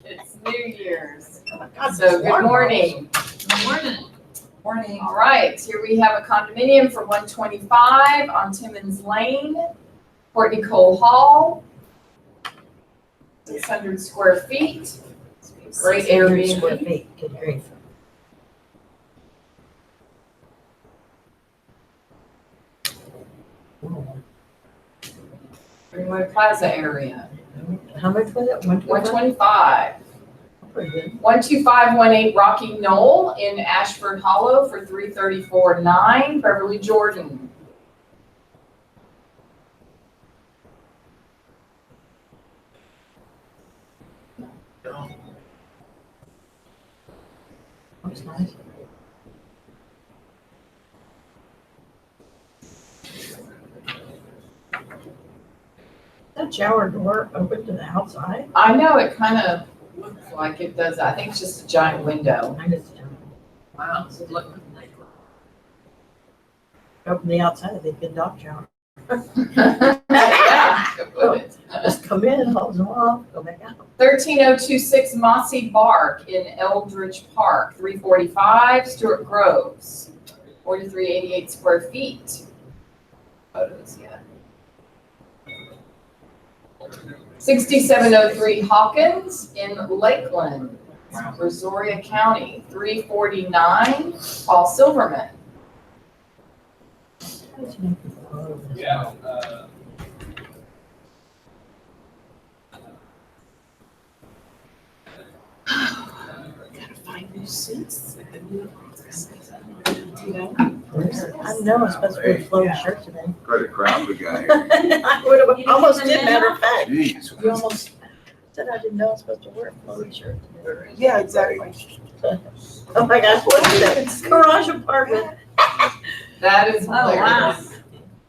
It's New Year's. God, So it's good warm. morning. Good morning. Morning. All right, here we have a condominium for 125 on Timmons Lane, Courtney Cole Hall. 600 square feet. Great 600 square Airbnb. feet, good grief. Greenway Plaza area. How much was it? 125. Pretty good. 12518 Rocky Knoll in Ashford Hollow for 334.9, Beverly Jordan. Looks nice. That shower door open to the outside? I know it kind of looks like it does. I think it's just a giant window. I just Wow, so look. open the outside, they could dog shower. Yeah, good put it. Just come in, hose them off, go back out. 13026 Mossy Bark in Eldridge Park, 345 Stuart Groves, 4388 square feet. Photos, yeah. 6703 Hawkins in Lakeland, Brazoria County, 349 Paul Silverman. Yeah. Gotta find new suits. I know it's supposed to be a flowy shirt today. Quite a crowd we got here. I would have, almost did, matter of fact. Jeez. You almost said I didn't know I was supposed to wear a flowy shirt today. Yeah, exactly. Oh my gosh, what is that? Garage apartment. That is Oh, wow. hilarious.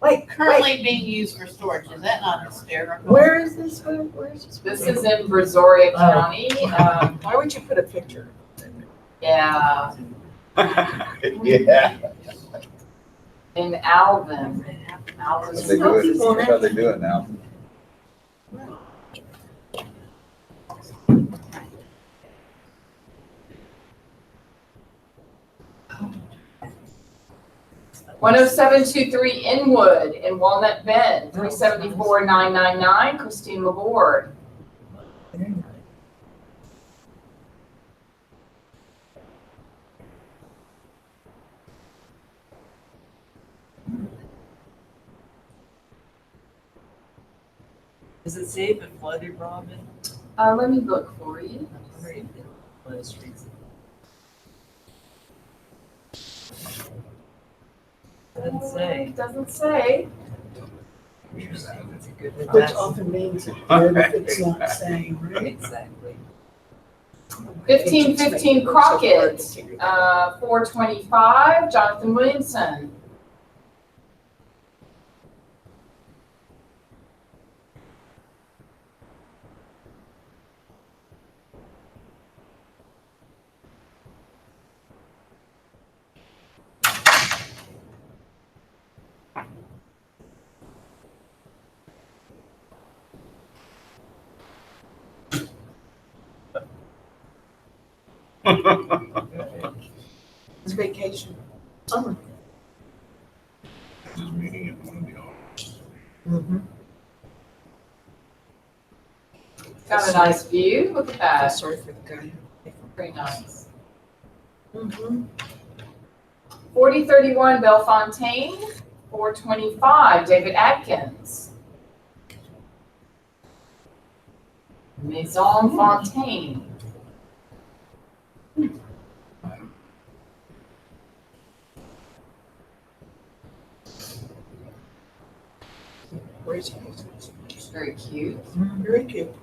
Wait, Currently being used for storage, is that not hysterical? where is this? Where is this? This is in Brazoria Oh. County. Why would you put a picture? Yeah, Yeah. in Alvin. How they Alvin. do it, how they do it now. One oh seven two three Inwood in Walnut Bend, 374,999 Christine Laborde. Very nice. Does it say if it flooded, Robin? Let me look for you. Doesn't say. Doesn't say. Which often means it did if it's not saying, right? Exactly. 1515 Crockett, 425 Jonathan Williamson. It's vacation. Summer. Just meeting at one of the offices. Mm-hmm. Got a nice view. Look at that. Sorry for the guy. Very nice. Mm-hmm. 4031 Bellefontaine, 425 David Atkins. Maison Fontaine. Where's he? Very cute. Very cute.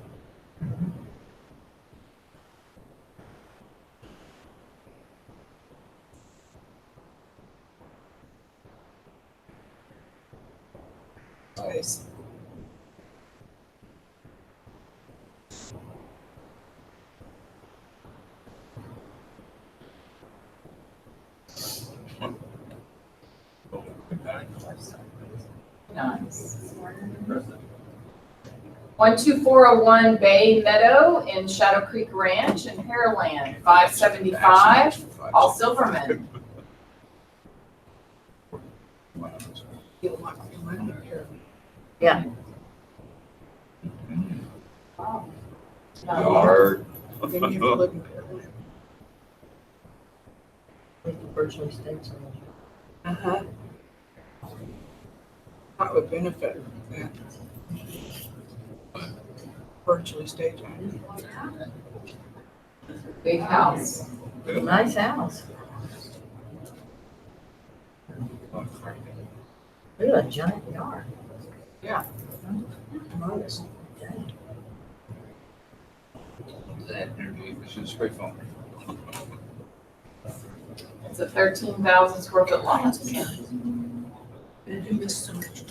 Nice. Nice. 12401 Bay Meadow in Shadow Creek Ranch in Pearland, 575, Paul Silverman. Feel like the money here. Yard. Then you have to live in Pearland. Virtually states on Uh-huh. That would benefit, yeah. Virtually state on. Big house. it. Nice house. Look at that giant yard. Nice. That interview, it's just straight phone. It's a 13,000 square foot lot. And you miss so much.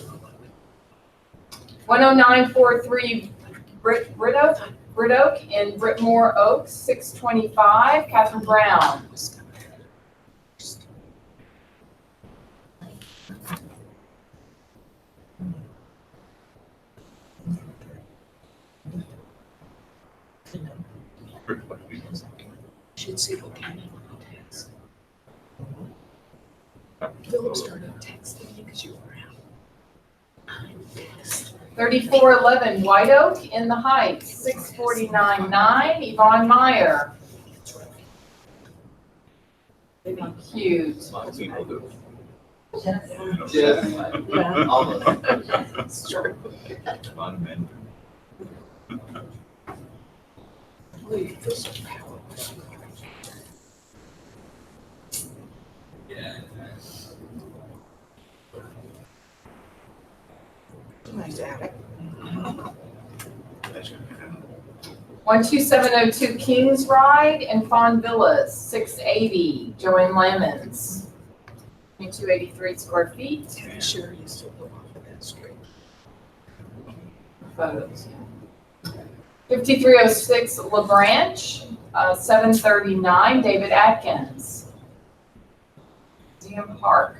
10943 Brit Oak in Britmore Oaks, 625, Catherine Brown. Should see what kind of text. Philip started texting me because you were out. I'm pissed. 3411 White Oak in the Heights, 649.9, Yvonne Meyer. Cute. A lot of people do. Yeah. Almost. It's true. Fun, man. Leave this power. Nice attic. 12702 Kings Ride in Fawn Villas, 680, Joanne Lemons. 283 square feet. Sure, you still go off of that street. Photos. 5306 LaBranch, 739, David Atkins. Museum Park.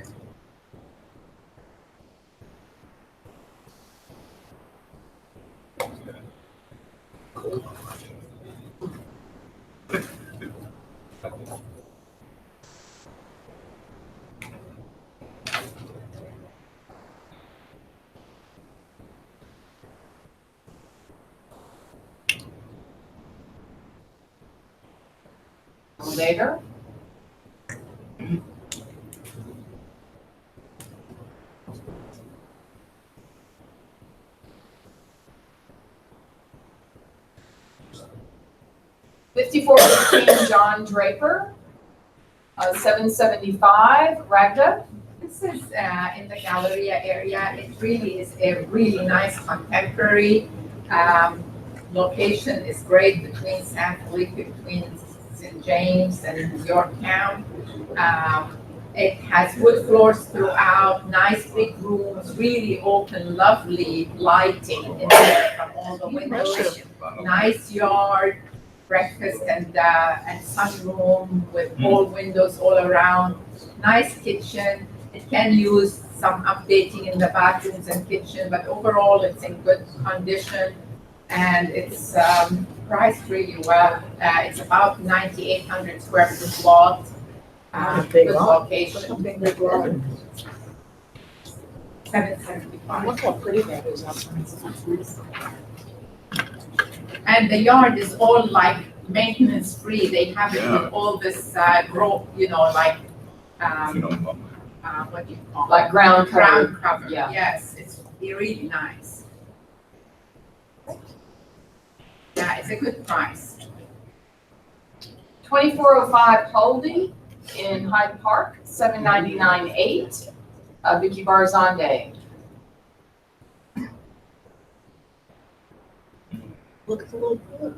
Later. $54.15 John Draper, 775 Ragda. This is in the Galleria area. It really is a really nice contemporary location. Is great between San Felipe, between St. James and Yorktown. It has wood floors throughout, nice big rooms, really open, lovely lighting in there from all the windows. Nice yard, breakfast and sunroom with all windows all around. Nice kitchen. It can use some updating in the bathrooms and kitchen, but overall it's in good condition and it's priced really well. It's about 9,800 square foot lot. Big Good lot. location. Big lot. 775. Look how pretty that is outside. And the yard is all like maintenance free. They have it Yeah. with all this grow, like You know, what do you call it? Like ground cover. Ground cover. Yeah. Yes, it's really nice. Yeah, it's a good price. 2405 Holdy in Hyde Park, 799.8, Vicky Barzande. Look at the little pool.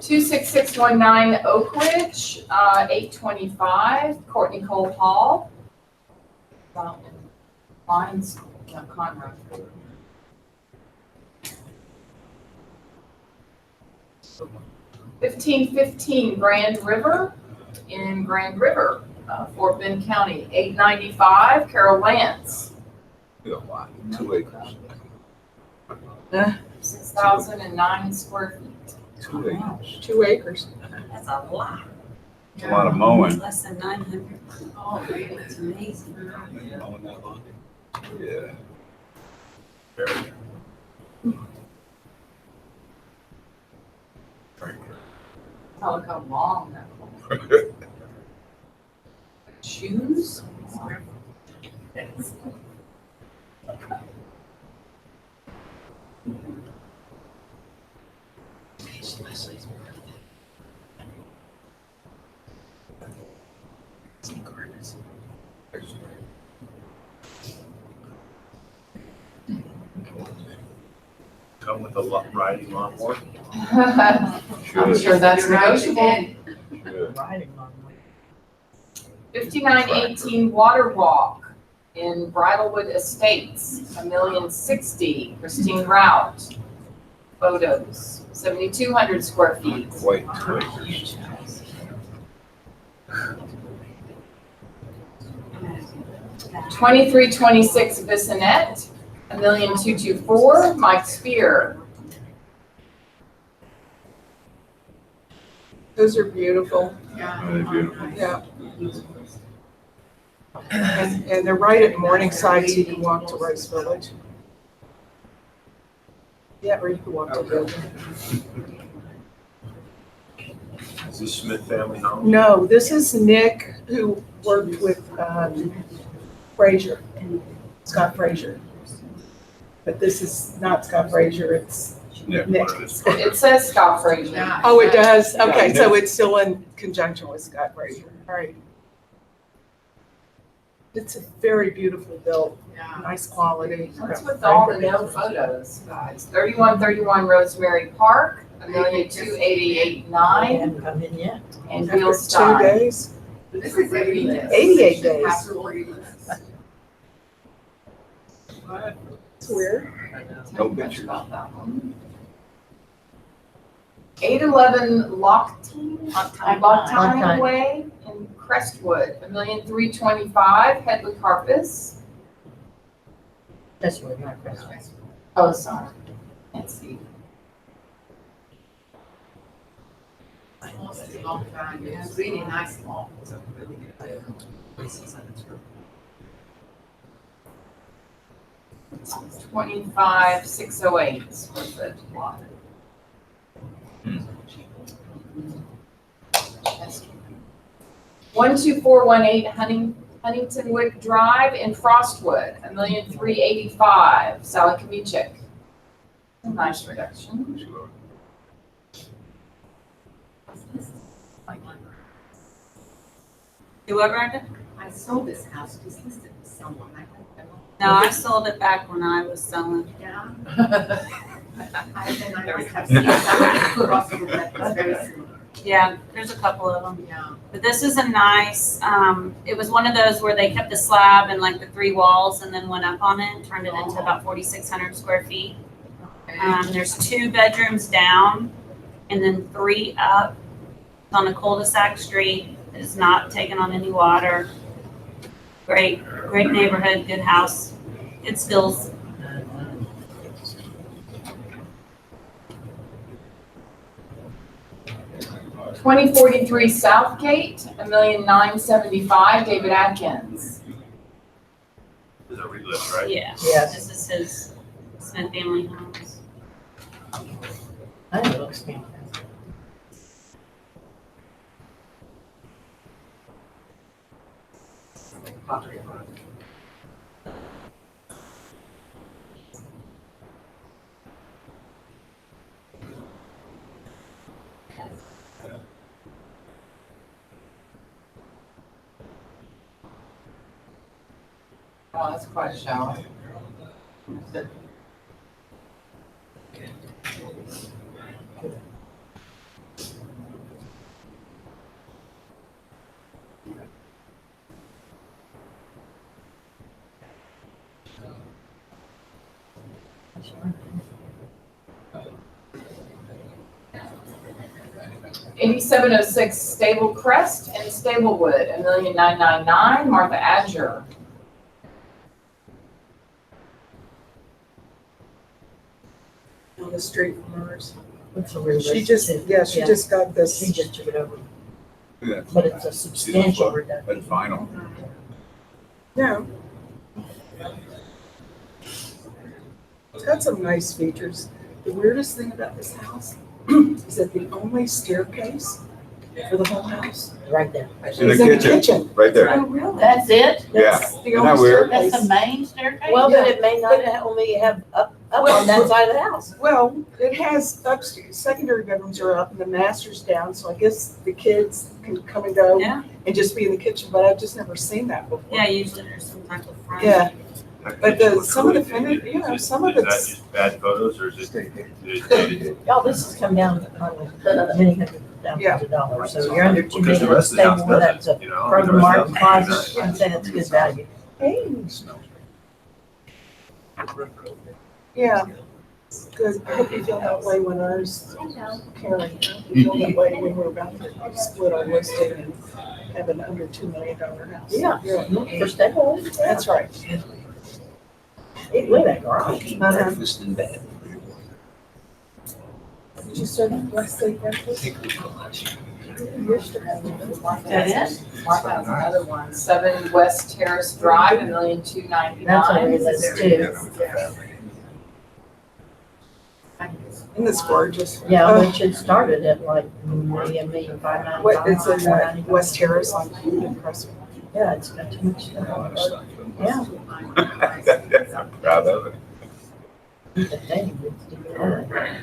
26619 Oak Ridge, 825 Courtney Cole Hall. Out in Lions, Conroe. 1515 Grand River in Grand River, Fort Bend County, 895 Carol Lance, You got a lot, 2 acres. 6,009 square feet. 2 acres. 2 acres. That's a lot. It's a lot of mowing. Less than 900. Oh, really? It's amazing. Mowing that lot. Yeah. Oh, look how long that was. Shoes? Come with a riding lawnmower. I'm Should. sure that's negotiable. Should. Riding on one. 5918 Water Walk in Bridlewood Estates, $1,060,000 Christine Route. Photos, 7,200 square feet. Quite 2 acres. Twenty-three twenty-six Bissonnet, $1,224,000 Mike Spear. Those are beautiful. Really beautiful. Yeah. And they're right at Morningside, so you can walk to Rice Village. Yeah, or you can walk to Gilman. Is this Smith family home? No, this is Nick, who worked with Frazier, Scott Frazier. But this is not Scott Frazier, it's Yeah. Nick. It says Scott Frazier. Yeah. Oh, it does? Okay, Yeah. so it's still in conjunction with Scott Frazier. All right. It's a very beautiful build, Yeah. nice quality. What's with all the no photos, guys? 3131 Rosemary Park, $1,288,900 Haven't come in yet. and After Beal 2 Stein. days. This is 88 days. Absolutely. It's weird. No pictures. About that one. 811 Locktime Way in Crestwood, $1,325,000 Headley Carpus. That's really not Crestwood. Oh, sorry. Can't see. It's a long time. It's really nice lawn. 25,608 square foot lot. That's 12418 Huntington Wick Drive in Frostwood, $1,385,000 Sally Kamichek. A nice reduction. Sure. Whoever I did? I sold this house, just listed with someone, I don't know. No, I sold it back when I was selling. Yeah. I must have seen somebody across the that was very similar. Yeah, there's a couple of them. Yeah. But this is a nice, it was one of those where they kept the slab and like the 3 walls and then went up on it and turned it into about 4,600 square feet. There's 2 bedrooms down and then 3 up. It's on a cul-de-sac street. It's not taking on any water. Great neighborhood, good house, good skills. $2043 Southgate, $1,975,000 David Atkins. Is that where you live, right? Yeah. Yes. This is his Smith family homes. I think it looks fantastic. Oh, that's quite a shower. $8706 Stable Crest and Stablewood, $1,999,000, Martha Adger. On the street from hers. It's a real She risk, just, too. yeah, she just got She this. just took it over, Yeah. but it's a substantial reduction. That's vinyl. No. It's got some nice features. The weirdest thing about this house is that the only staircase for the whole house Right there. is In the in the kitchen. kitchen. Right there. Oh, really? That's it? Yeah. That's the Isn't that only weird? That's staircase. the main staircase? Well, but it may not only have up on that side of the house. Well, it has upstairs, secondary bedrooms are up and the master's down, so I guess the kids can come and go Yeah. and just be in the kitchen, but I've just never seen that before. Yeah, usually there's some type of front. Yeah, That But kitchen the- looks some of the really fini- dated. you know, Is it- some of Is that it's- just bad photos or is it dated? Y'all, this has come down probably many hundred thousands of dollars, so you're under 2 Because the million rest of the house stable, that's a doesn't, you know? part of the the rest market the closet, house I'm saying it's good value. hey, yeah, good. I hope you feel that way when I was Karen. You feel that way when we're about to split our listing and have an under $2 million house. Yeah. Yeah. For stable, That's right. it look at garage. Uh-huh. Breakfast in bed. Did you serve West State breakfast? Used to have it. That is? Martha has another one, 7 West Terrace Drive, $1,299,000. That's on your list too. And it's gorgeous. Yeah, Oh, which it started at like $1,595,000. What, it's in West Terrace on Crescent. Yeah, it's got too much stuff. Yeah. I'm proud of it. The thing, it's to get on it.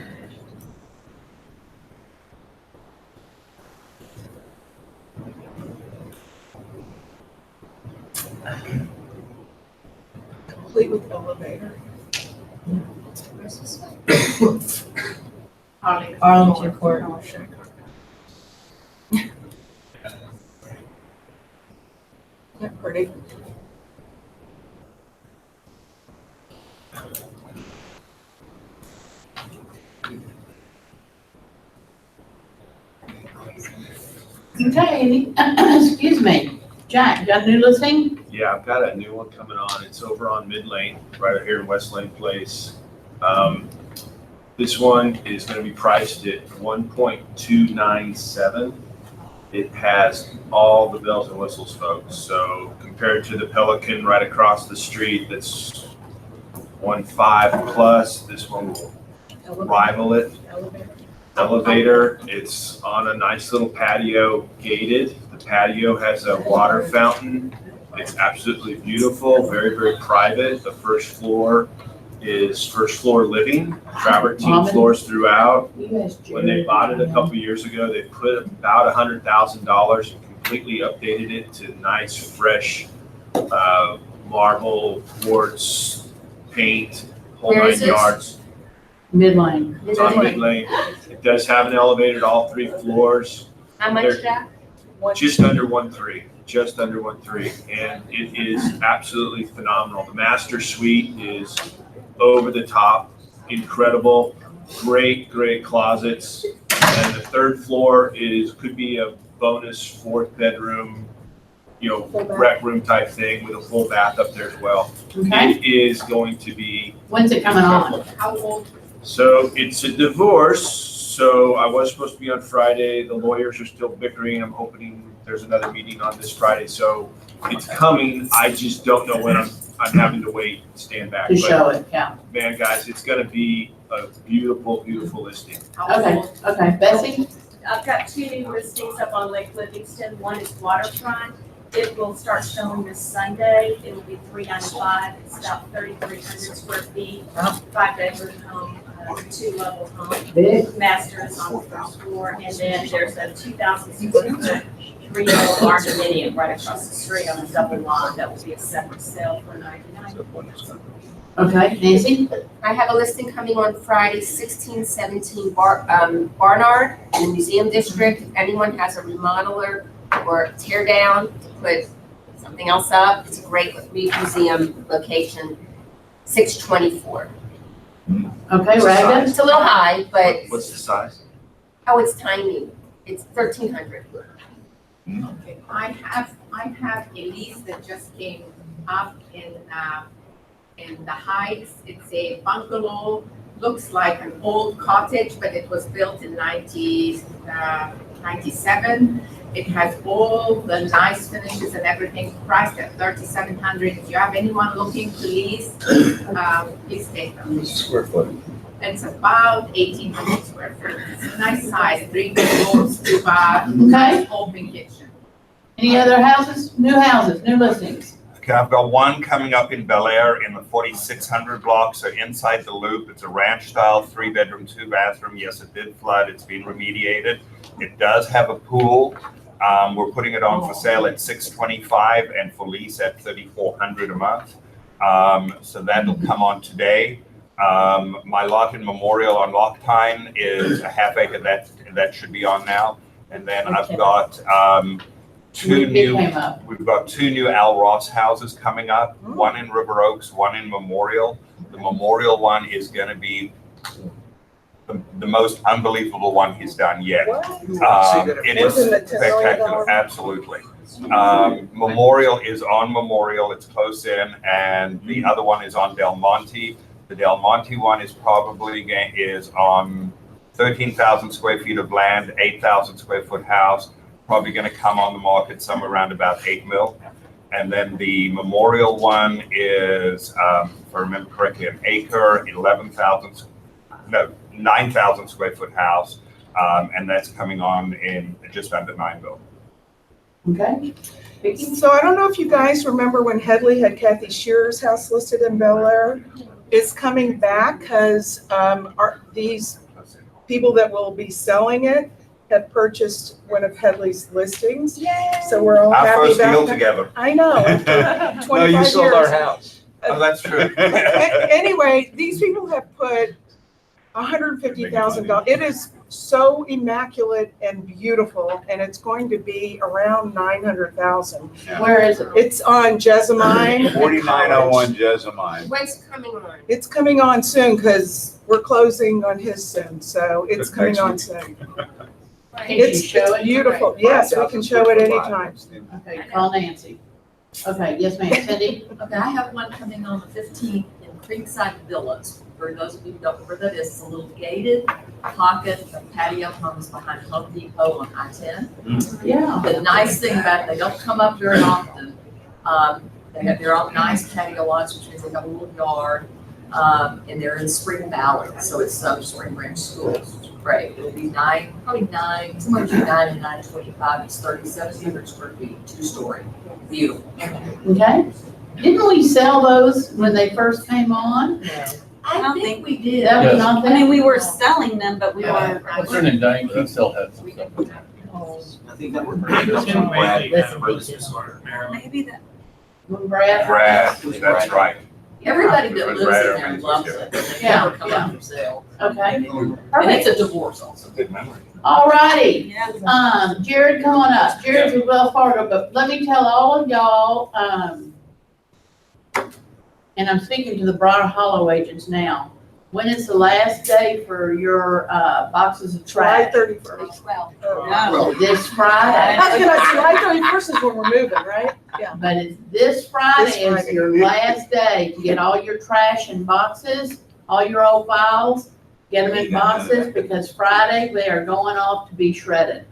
Complete with elevator. Arlington Court. Isn't that pretty? Okay, excuse me. Jack, got a new listing? Yeah, I've got a new one coming on. It's over on Mid Lane, right here in West Lane Place. This one is gonna be priced at 1.297. It has all the bells and whistles, folks. So compared to the Pelican right across the street, that's 1.5 plus, this one will rival it. Elevator, it's on a nice little patio, gated. The patio has a water fountain. It's absolutely beautiful, very, very private. The first floor is first floor living, travertine floors throughout. When they bought it a couple years ago, they put about $100,000 and completely updated it to nice, fresh marble, quartz, paint, whole Where is 9 this? yards. Midline. It's on Mid Lane. It does have an elevator at all 3 floors, How much, There- Jack? just under 1.3, just under 1.3. And it is absolutely phenomenal. The master suite is over the top, incredible, great, great closets. And the 3rd floor could be a bonus 4th bedroom, rec room type thing with a full bath up there as well. Okay, It is going to be when's it coming on? How old? So it's a divorce, so I was supposed to be on Friday. The lawyers are still bickering. I'm hoping there's another meeting on this Friday, so it's coming. I just don't know when I'm having to wait, stand back. To But show it, yeah. man, guys, it's gonna be a beautiful, beautiful listing. Okay, okay. Betsy? I've got 2 new listings up on Lake Livingston. One is waterfront. It will start showing this Sunday. It will be $395. It's about 3,300 square feet, 5-bedroom home, 2-level home. Big. Master is on the first floor, and then there's a 2,600 3-level condominium right across the street on a double lot. That will be a separate sale for $99. Okay, Nancy? I have a listing coming on Friday, 1617 Barnard in the Museum District. If anyone has a remodeler or tear down to put something else up, it's a great museum location, 624. Okay, Ragda? It's a little high, but, What's the size? oh, it's tiny. It's 1,300. Okay, I have a lease that just came up in the Heights. It's a bungalow, looks like an old cottage, but it was built in 97. It has all the nice finishes and everything, priced at 3,700. If you have anyone looking to lease, please take them. Square foot. It's about 1,800 square feet. It's a nice size, 3 bedrooms, 2 baths, Okay. nice open kitchen. Any other houses, new listings? Okay, I've got one coming up in Bel Air in the 4600 block, so inside the loop. It's a ranch style, 3-bedroom, 2-bathroom. Yes, it did flood. It's been remediated. It does have a pool. We're putting it on for sale at $625 and for lease at $3,400 a month. So that'll come on today. My lot in Memorial on Locktine is a half acre. That should be on now. And then I've got we've got 2 new Al Ross houses coming up, one in River Oaks, one in Memorial. The Memorial one is going to be the most unbelievable one he's done yet. It is spectacular, absolutely. Memorial is on Memorial, it's close in, and the other one is on Del Monte. The Del Monte one is on 13,000 square feet of land, 8,000 square foot house, probably going to come on the market somewhere around about $8 million. And then the Memorial one is, if I remember correctly, an acre, 9,000 square foot house, and that's coming on in just under $9 million. Okay. So I don't know if you guys remember when Headley had Kathy Shearer's house listed in Bel Air. It's coming back because these people that will be selling it have purchased one of Headley's listings. Yay! So we're all Our happy first about deal that. together. I know. After 25 years. house. Oh, that's true. Anyway, these people have put $150,000. It is so immaculate and beautiful, and it's going to be around $900,000. Where is it? It's on Jessamine. 4901 Jessamine. When's it coming on? It's coming on soon because we're closing on his soon, so it's Good, coming next on week. soon. Can you It's show it? beautiful. Yes, we can show it anytime. Okay, call Nancy. Okay, yes, ma'am. Cindy? Okay, I have one coming on the 15th in Creekside Villas. For those of you who don't know where that is, it's a little gated pocket of patio homes behind Home Depot on I-10. Yeah. The nice thing about it, they don't come up very often. They have their own nice patio lots, which means they have a little yard, and they're in Spring Valley, so it's Spring Branch Schools. Great. It'll be probably nine, somewhere between 9 and 925. It's 3,700 square feet, 2-story. Beautiful. Okay. Didn't we sell those when they first came on? I don't think think we did. That was Yes. not I mean, there? we were selling them, but we weren't. What's her name, Diane King still has some. I think that would be Maybe that. Brad? Brad, that's right. Everybody that Because lives Brad in there Evans loves was it. They Yeah, never come yeah. up for sale. Okay. And it's Perfect. a divorce also. Good memory. All righty. Yeah. Jared, come on up. Jared's with Wells Fargo, but let me tell all of y'all, and I'm speaking to the Broad Hollow agents now. When is the last day for your boxes of July trash? 31st. No. This Friday. I was gonna, July 31st is when we're moving, right? Yeah. But it's this Friday This is Friday. your last day to get all your trash in boxes, all your old files, get them in boxes, because Friday they are going off to be shredded.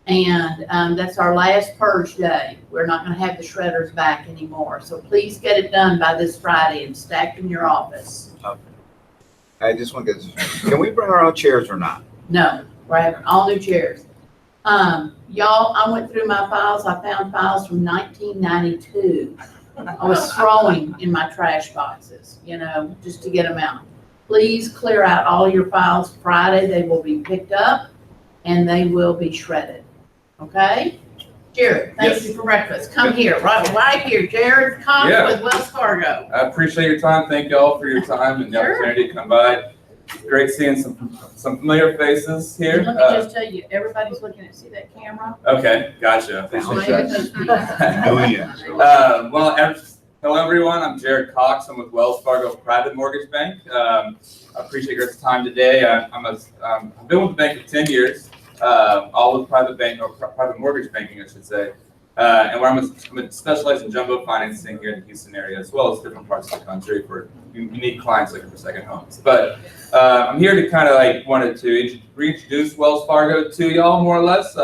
And that's our last purge day. We're not gonna have the shredders back anymore. So please get it done by this Friday and stack in your office. I just want to get this. Can we bring our own chairs or not? No, we're having all new chairs. Y'all, I went through my files. I found files from 1992. I was throwing in my trash boxes, just to get them out. Please clear out all your files Friday. They will be picked up and they will be shredded. Okay? Jared, thank Yes. you for breakfast. Come here, right here. Jared Cox Yeah. with Wells Fargo. I appreciate your time. Thank you all for your time and the Sure. opportunity to come by. Great seeing some familiar faces here. And let me just tell you, everybody's looking at, see that camera? Okay, gotcha. Appreciate that. Millions. Well, Hello, everyone. I'm Jared Cox. I'm with Wells Fargo Private Mortgage Bank. I appreciate your time today. I've been with the bank for 10 years, all with private mortgage banking, I should say. And where I'm specialized in jumbo financing here in the Houston area, as well as different parts of the country for unique clients looking for second homes. But I'm here to kind of wanted to reintroduce Wells Fargo to y'all more or less,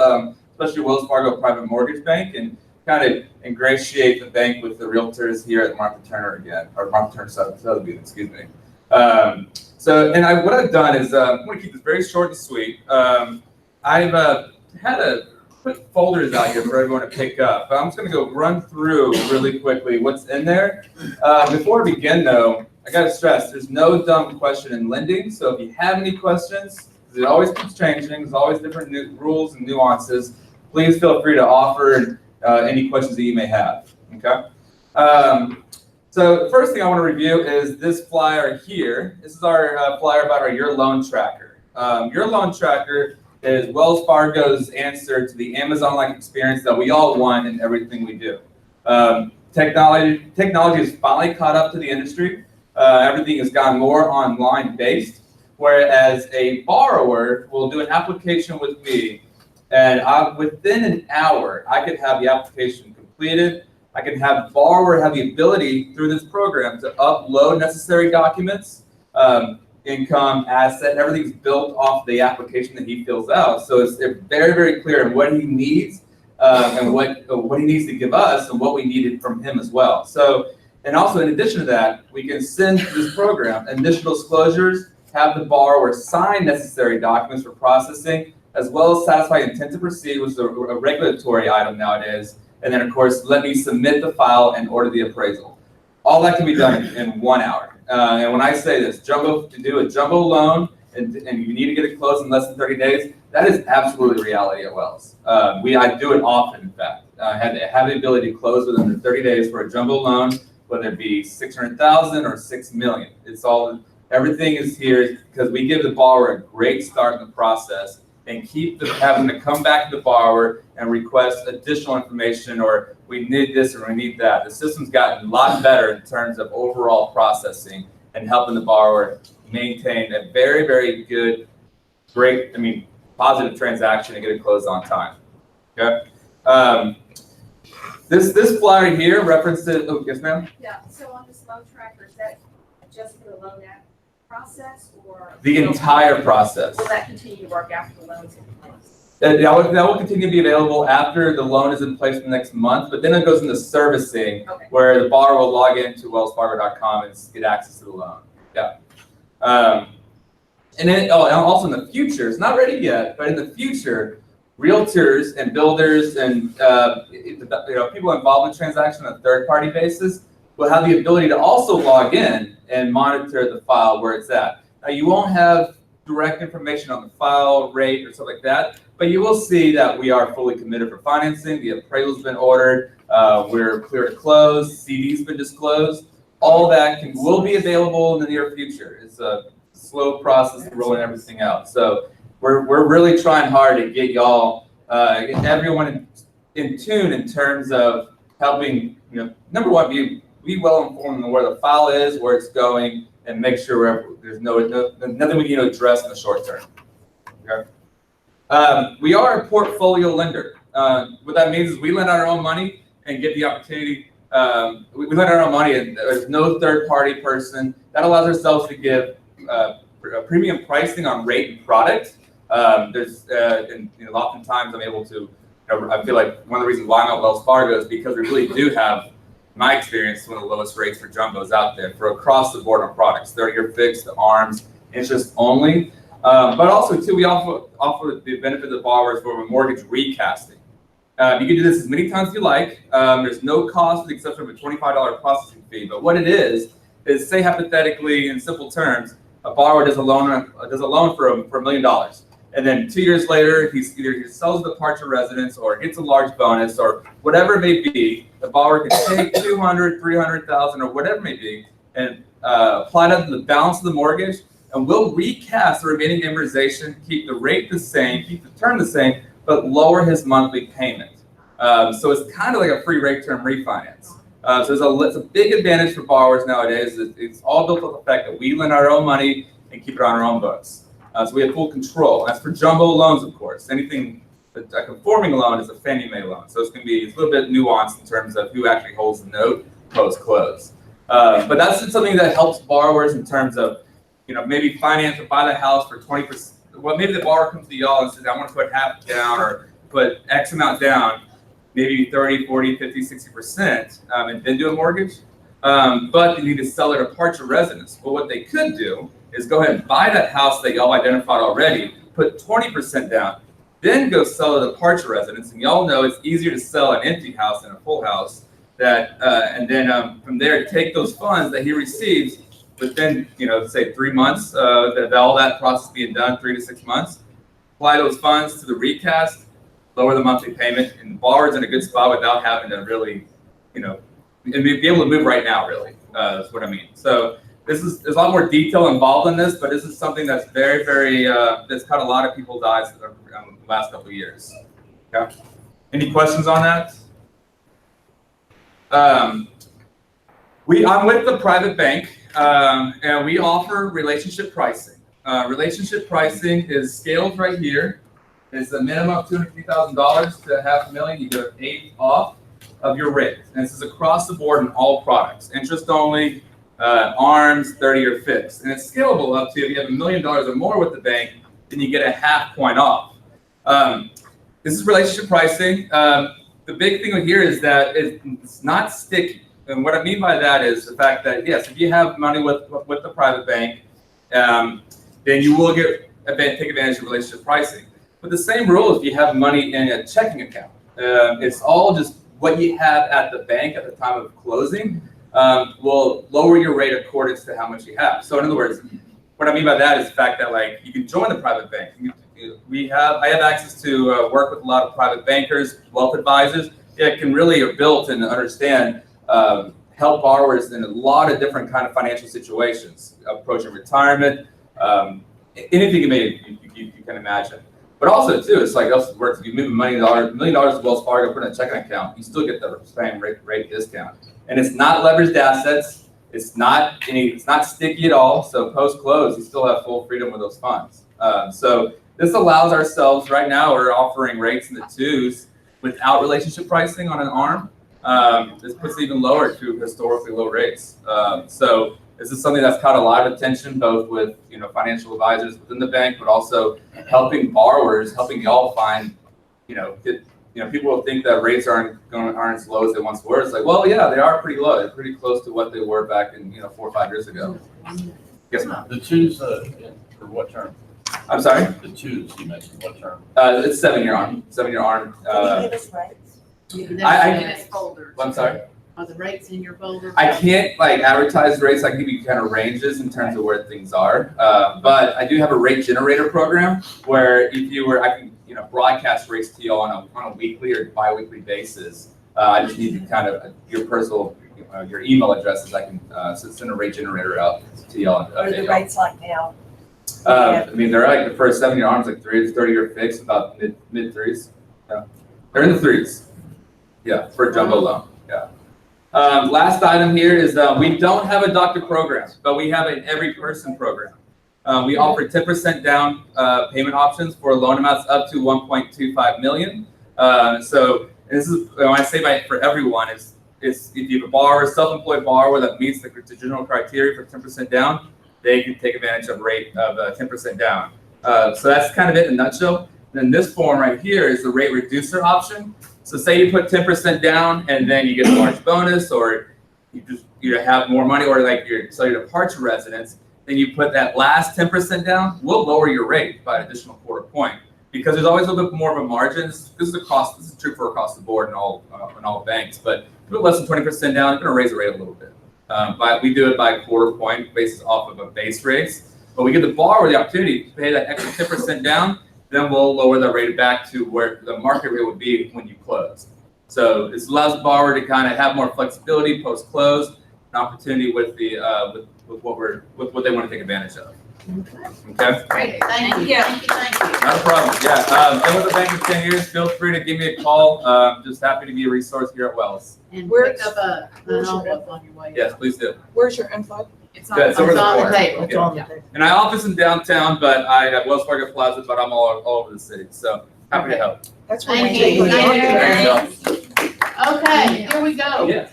especially Wells Fargo Private Mortgage Bank, and kind of ingratiate the bank with the realtors here at Martha Turner again, or Martha Turner Sotheby's, excuse me. What I've done is I'm going to keep this very short and sweet. I've had to put folders out here for everyone to pick up, but I'm just going to go run through really quickly what's in there. Before I begin, though, I got to stress there's no dumb question in lending. So if you have any questions, because it always keeps changing, there's always different new rules and nuances. Please feel free to offer any questions that you may have. Okay. So the first thing I want to review is this flyer here. This is our flyer about our Your Loan Tracker. Your Loan Tracker is Wells Fargo's answer to the Amazon-like experience that we all want in everything we do. Technology has finally caught up to the industry. Everything has gotten more online based, whereas a borrower will do an application with me, and within an hour, I could have the application completed. I can have the borrower have the ability through this program to upload necessary documents, income, asset, and everything's built off the application that he fills out. So it's very, very clear in what he needs and what he needs to give us and what we needed from him as well. So, and also in addition to that, we can send this program initial disclosures, have the borrower sign necessary documents for processing, as well as satisfy intent to proceed, which is a regulatory item nowadays. And then, of course, let me submit the file and order the appraisal. All that can be done in 1 hour. And when I say this, to do a jumbo loan and you need to get it closed in less than 30 days, that is absolutely reality at Wells. I do it often, in fact. I have the ability to close within 30 days for a jumbo loan, whether it be $600,000 or $6 million. Everything is here because we give the borrower a great start in the process and keep them having to come back to the borrower and request additional information, or we need this or we need that. The system's gotten a lot better in terms of overall processing and helping the borrower maintain a very, very good, positive transaction and get it closed on time. Okay. This flyer here references. Oh, yes, ma'am. Yeah. So on this loan tracker, is that just for the loan app process, or The entire process. will that continue to work after the loan's in place? That will continue to be available after the loan is in place for the next month, but then it goes into servicing, Okay. where the borrower will log into wellsfargo.com and get access to the loan. Yeah. And then, also in the future, it's not ready yet, but in the future, realtors and builders and people involved in the transaction on a third-party basis will have the ability to also log in and monitor the file where it's at. Now, you won't have direct information on the file rate or stuff like that, but you will see that we are fully committed for financing. The appraisal's been ordered. We're clear to close. CD's been disclosed. All that will be available in the near future. It's a slow process of rolling everything out. So we're really trying hard to get y'all, get everyone in tune in terms of helping, number one, be well informed on where the file is, where it's going, and make sure there's nothing we need to address in the short term. Okay. We are a portfolio lender. What that means is we lend out our own money and get the opportunity. We lend our own money, and there's no third-party person. That allows ourselves to give premium pricing on rate and product. Oftentimes I'm able to. I feel like one of the reasons why I'm at Wells Fargo is because we really do have, in my experience, one of the lowest rates for jumbos out there for across the board on products. 30-year fixed, the ARMs, interest only. But also, too, we offer the benefit of the borrowers for a mortgage recasting. You can do this as many times as you like. There's no cost with the exception of a $25 processing fee. But what it is say hypothetically, in simple terms, a borrower does a loan for $1 million. And then 2 years later, he sells the departure residence or gets a large bonus or whatever it may be. The borrower can take $200,000, $300,000 or whatever it may be and apply that to the balance of the mortgage. And we'll recast the remaining amortization, keep the rate the same, keep the term the same, but lower his monthly payment. So it's kind of like a free rate term refinance. So it's a big advantage for borrowers nowadays. It's all built on the fact that we lend our own money and keep it on our own books. So we have full control. That's for jumbo loans, of course. Anything, a conforming loan is a Fannie Mae loan. So it's a little bit nuanced in terms of who actually holds the note post-close. But that's something that helps borrowers in terms of, maybe finance or buy the house for 20%. Well, maybe the borrower comes to y'all and says, I want to put half down or put X amount down, maybe 30, 40, 50, 60%, and then do a mortgage. But they need to sell their departure residence. Well, what they could do is go ahead and buy that house that y'all identified already, put 20% down, then go sell a departure residence. And y'all know it's easier to sell an empty house than a full house. And then from there, take those funds that he receives within, say 3 months, all that process being done, 3 to 6 months, apply those funds to the recast, lower the monthly payment, and the borrower's in a good spot without having to really, and be able to move right now, really, is what I mean. So there's a lot more detail involved in this, but this is something that's very, very, that's cut a lot of people's eyes the last couple of years. Okay. Any questions on that? I'm with the private bank, and we offer relationship pricing. Relationship pricing is scaled right here. It's a minimum of $250,000 to $500,000. You get an 8 off of your rate. And this is across the board in all products. Interest only, ARMs, 30-year fixed. And it's scalable up to, if you have $1 million or more with the bank, then you get a 0.5 point off. This is relationship pricing. The big thing here is that it's not sticky. And what I mean by that is the fact that, yes, if you have money with the private bank, then you will take advantage of relationship pricing. But the same rule if you have money in a checking account. It's all just what you have at the bank at the time of closing will lower your rate according to how much you have. So in other words, what I mean by that is the fact that you can join the private bank. I have access to work with a lot of private bankers, wealth advisors that can really are built and understand, help borrowers in a lot of different kind of financial situations, approaching retirement, anything you can imagine. But also too, it's like else works. If you move $1 million to Wells Fargo, put in a checking account, you still get the same rate discount. And it's not leveraged assets. It's not sticky at all. So post close, you still have full freedom with those funds. So this allows ourselves right now. We're offering rates in the 2s without relationship pricing on an ARM. This puts it even lower to historically low rates. So this is something that's caught a lot of attention, both with financial advisors within the bank, but also helping borrowers, helping y'all find, people will think that rates aren't as low as they once were. It's like, well, yeah, they are pretty low. They're pretty close to what they were back in 4 or 5 years ago. Yes, ma'am. The 2s for what term? I'm sorry. The 2s you mentioned, what term? It's 7-year ARM. 7-year ARM. I'm sorry. Are the rates in your folder? I can't advertise rates. I can give you kind of ranges in terms of where things are. But I do have a rate generator program where I can broadcast rates to you on a weekly or bi-weekly basis. I just need to kind of your personal your email addresses. I can send a rate generator out to y'all. What are the rates like now? I mean, they're like the first 7-year ARMs 30-year fixed, about mid 3s. Yeah, they're in the 3s. Yeah, for a jumbo loan. Yeah. Last item here is we don't have a doctor program, but we have an every person program. We offer 10% down payment options for loan amounts up to $1.25 million. So this is when I say for everyone, it's if you have a borrower, self-employed borrower that meets the general criteria for 10% down, they can take advantage of rate of 10% down. So that's kind of it in a nutshell. Then this form right here is the rate reducer option. So say you put 10% down and then you get a large bonus, or you have more money, or you sell your departure residence, then you put that last 10% down, we'll lower your rate by an additional 1/4 point, because there's always a little bit more of a margin. This is true for across the board in all banks, but if you put less than 20% down, it's going to raise the rate a little bit. But we do it by 1/4 point basis off of a base rate. But we give the borrower the opportunity to pay that extra 10% down, then we'll lower the rate back to where the market rate would be when you close. So this allows the borrower to kind of have more flexibility post-close, an opportunity with what they want to take advantage of. Okay? Great, thank you, thank you, thank you. Not a problem, yeah. Been with the bank for 10 years, feel free to give me a call. Just happy to be a resource here at Wells. And Where's- pick up an envelope on your way. Yes, please do. Where's your info? It's Yeah, it's over It's the on the corner. table. It's on the table. And I office in downtown, but I have Wells Fargo Plaza, but I'm all over the city, so happy to help. That's where Thank we you. take Thank it. you. Okay, here we go. Yeah.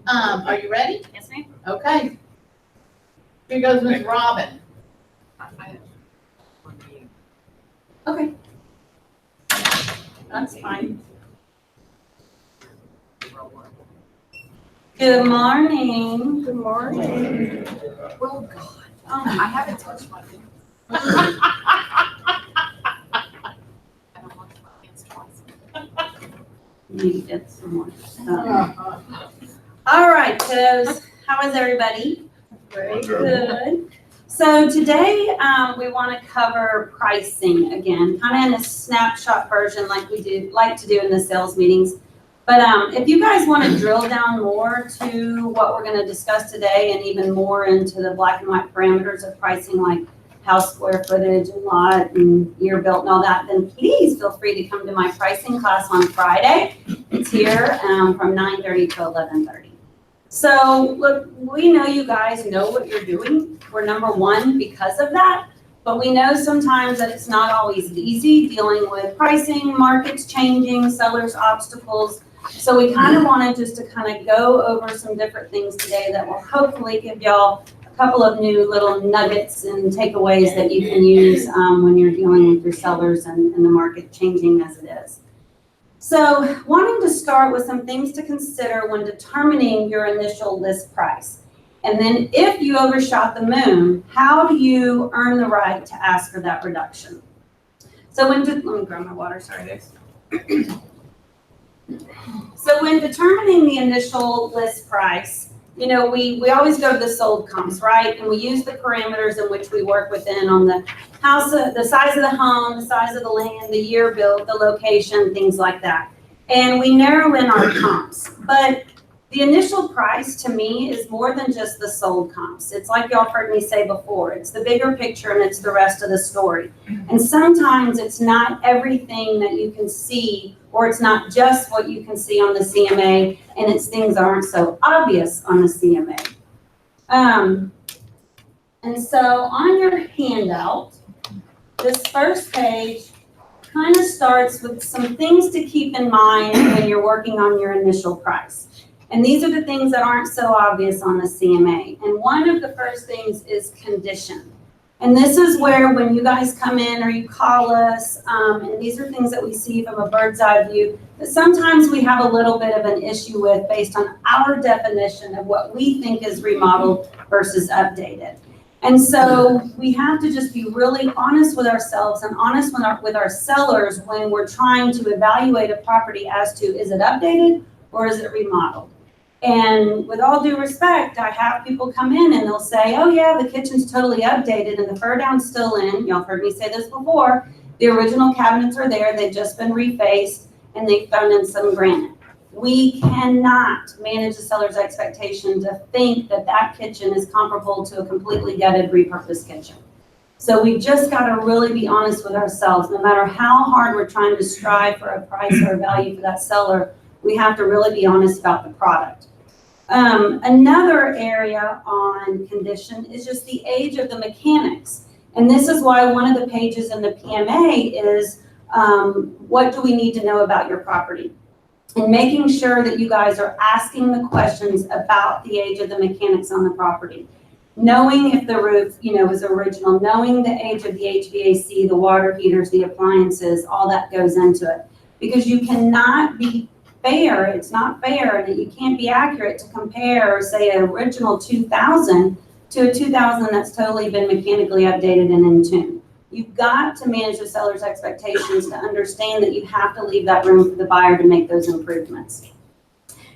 Are you ready? Yes, ma'am. Okay. Here goes Ms. Robin. Okay. That's fine. Good morning. Good morning. Well, God, I haven't touched my phone. I don't want to my hands twice. Need to get some more stuff. All right, kiddos. How is everybody? Good. So today, we want to cover pricing again, kind of in a snapshot version like we like to do in the sales meetings. But if you guys want to drill down more to what we're going to discuss today and even more into the black and white parameters of pricing like house square footage and lot and year built and all that, then please feel free to come to my pricing class on Friday. It's here from 9:30 to 11:30. So look, we know you guys know what you're doing. We're number one because of that, but we know sometimes that it's not always easy dealing with pricing, markets changing, sellers' obstacles. So we kind of wanted just to kind of go over some different things today that will hopefully give y'all a couple of new little nuggets and takeaways that you can use when you're dealing with your sellers and the market changing as it is. So wanting to start with some things to consider when determining your initial list price. And then if you overshot the moon, how do you earn the right to ask for that reduction? So let me grab my water, sorry guys. So when determining the initial list price, you know, we always go to the sold comps, right? And we use the parameters in which we work within on the house, the size of the home, the size of the land, the year built, the location, things like that. And we narrow in our comps. But the initial price to me is more than just the sold comps. It's like y'all heard me say before, it's the bigger picture and it's the rest of the story. And sometimes it's not everything that you can see, or it's not just what you can see on the CMA, and it's things that aren't so obvious on the CMA. And so on your handout, this first page kind of starts with some things to keep in mind when you're working on your initial price. And these are the things that aren't so obvious on the CMA. And one of the first things is condition. And this is where when you guys come in or you call us, and these are things that we see from a bird's eye view, that sometimes we have a little bit of an issue with based on our definition of what we think is remodeled versus updated. And so we have to just be really honest with ourselves and honest with our sellers when we're trying to evaluate a property as to, is it updated or is it remodeled? And with all due respect, I have people come in and they'll say, oh yeah, the kitchen's totally updated and the fur down's still in. Y'all heard me say this before. The original cabinets are there, they've just been refaced and they've thrown in some granite. We cannot manage the seller's expectation to think that that kitchen is comparable to a completely gutted, repurposed kitchen. So we just gotta really be honest with ourselves. No matter how hard we're trying to strive for a price or a value for that seller, we have to really be honest about the product. Another area on condition is just the age of the mechanics. And this is why one of the pages in the PMA is what do we need to know about your property? And making sure that you guys are asking the questions about the age of the mechanics on the property. Knowing if the roof, you know, is original, knowing the age of the HVAC, the water heaters, the appliances, all that goes into it. Because you cannot be fair, it's not fair, and you can't be accurate to compare, say, an original 2000 to a 2000 that's totally been mechanically updated and in tune. You've got to manage the seller's expectations to understand that you have to leave that room for the buyer to make those improvements.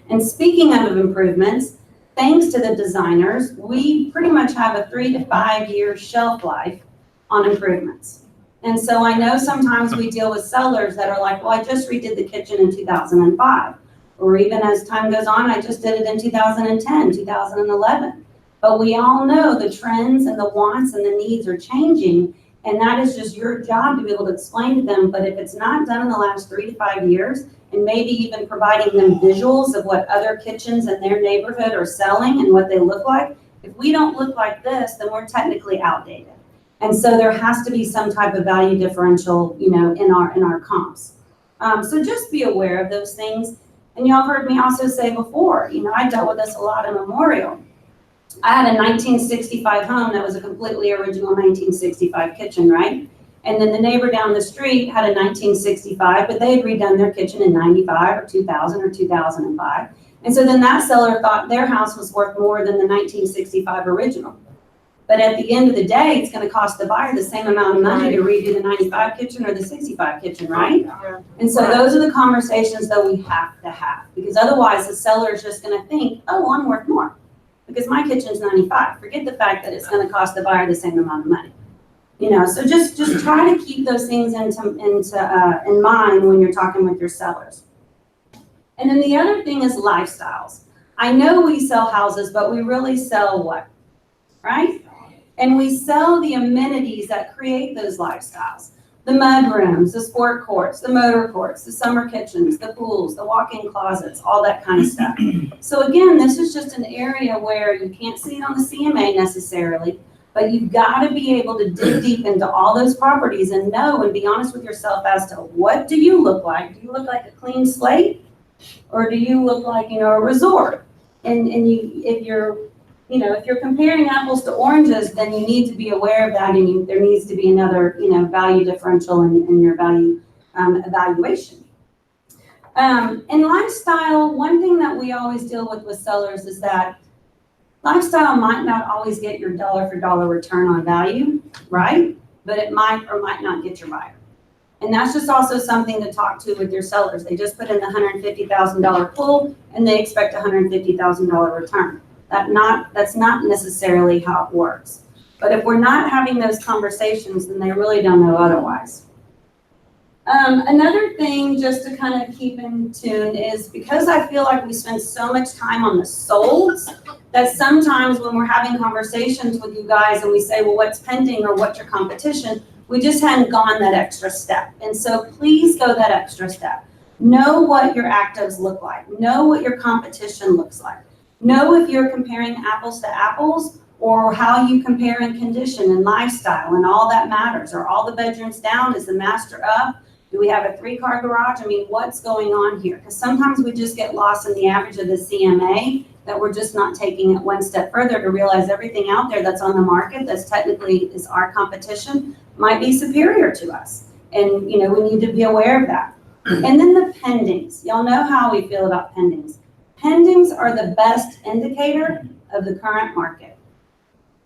And speaking of improvements, thanks to the designers, we pretty much have a 3 to 5 year shelf life on improvements. And so I know sometimes we deal with sellers that are like, well, I just redid the kitchen in 2005. Or even as time goes on, I just did it in 2010, 2011. But we all know the trends and the wants and the needs are changing, and that is just your job to be able to explain to them. But if it's not done in the last 3 to 5 years, and maybe even providing them visuals of what other kitchens in their neighborhood are selling and what they look like, if we don't look like this, then we're technically outdated. And so there has to be some type of value differential, you know, in our comps. So just be aware of those things. And y'all heard me also say before, you know, I dealt with this a lot in Memorial. I had a 1965 home that was a completely original 1965 kitchen, right? And then the neighbor down the street had a 1965, but they had redone their kitchen in 95 or 2000 or 2005. And so then that seller thought their house was worth more than the 1965 original. But at the end of the day, it's gonna cost the buyer the same amount of money to redo the 95 kitchen or the 65 kitchen, right? And so those are the conversations that we have to have, because otherwise the seller is just gonna think, oh, I'm worth more because my kitchen's 95. Forget the fact that it's gonna cost the buyer the same amount of money. You know, so just try to keep those things in mind when you're talking with your sellers. And then the other thing is lifestyles. I know we sell houses, but we really sell what, right? And we sell the amenities that create those lifestyles. The mud rooms, the sport courts, the motor courts, the summer kitchens, the pools, the walk-in closets, all that kind of stuff. So again, this is just an area where you can't see it on the CMA necessarily, but you've got to be able to dig deep into all those properties and know and be honest with yourself as to what do you look like? Do you look like a clean slate? Or do you look like, you know, a resort? And if you're comparing apples to oranges, then you need to be aware of that, and there needs to be another, you know, value differential in your value evaluation. In lifestyle, one thing that we always deal with sellers is that lifestyle might not always get your dollar for dollar return on value, right? But it might or might not get your buyer. And that's just also something to talk to with your sellers. They just put in the $150,000 pool and they expect a $150,000 return. That's not necessarily how it works. But if we're not having those conversations, then they really don't know otherwise. Another thing just to kind of keep in tune is because I feel like we spend so much time on the solds that sometimes when we're having conversations with you guys and we say, well, what's pending or what's your competition, we just hadn't gone that extra step. And so please go that extra step. Know what your actives look like. Know what your competition looks like. Know if you're comparing apples to apples or how you compare in condition and lifestyle and all that matters. Are all the bedrooms down? Is the master up? Do we have a 3-car garage? I mean, what's going on here? Because sometimes we just get lost in the average of the CMA, that we're just not taking it one step further to realize everything out there that's on the market that's technically is our competition might be superior to us. And, you know, we need to be aware of that. And then the pendings. Y'all know how we feel about pendings. Pendings are the best indicator of the current market.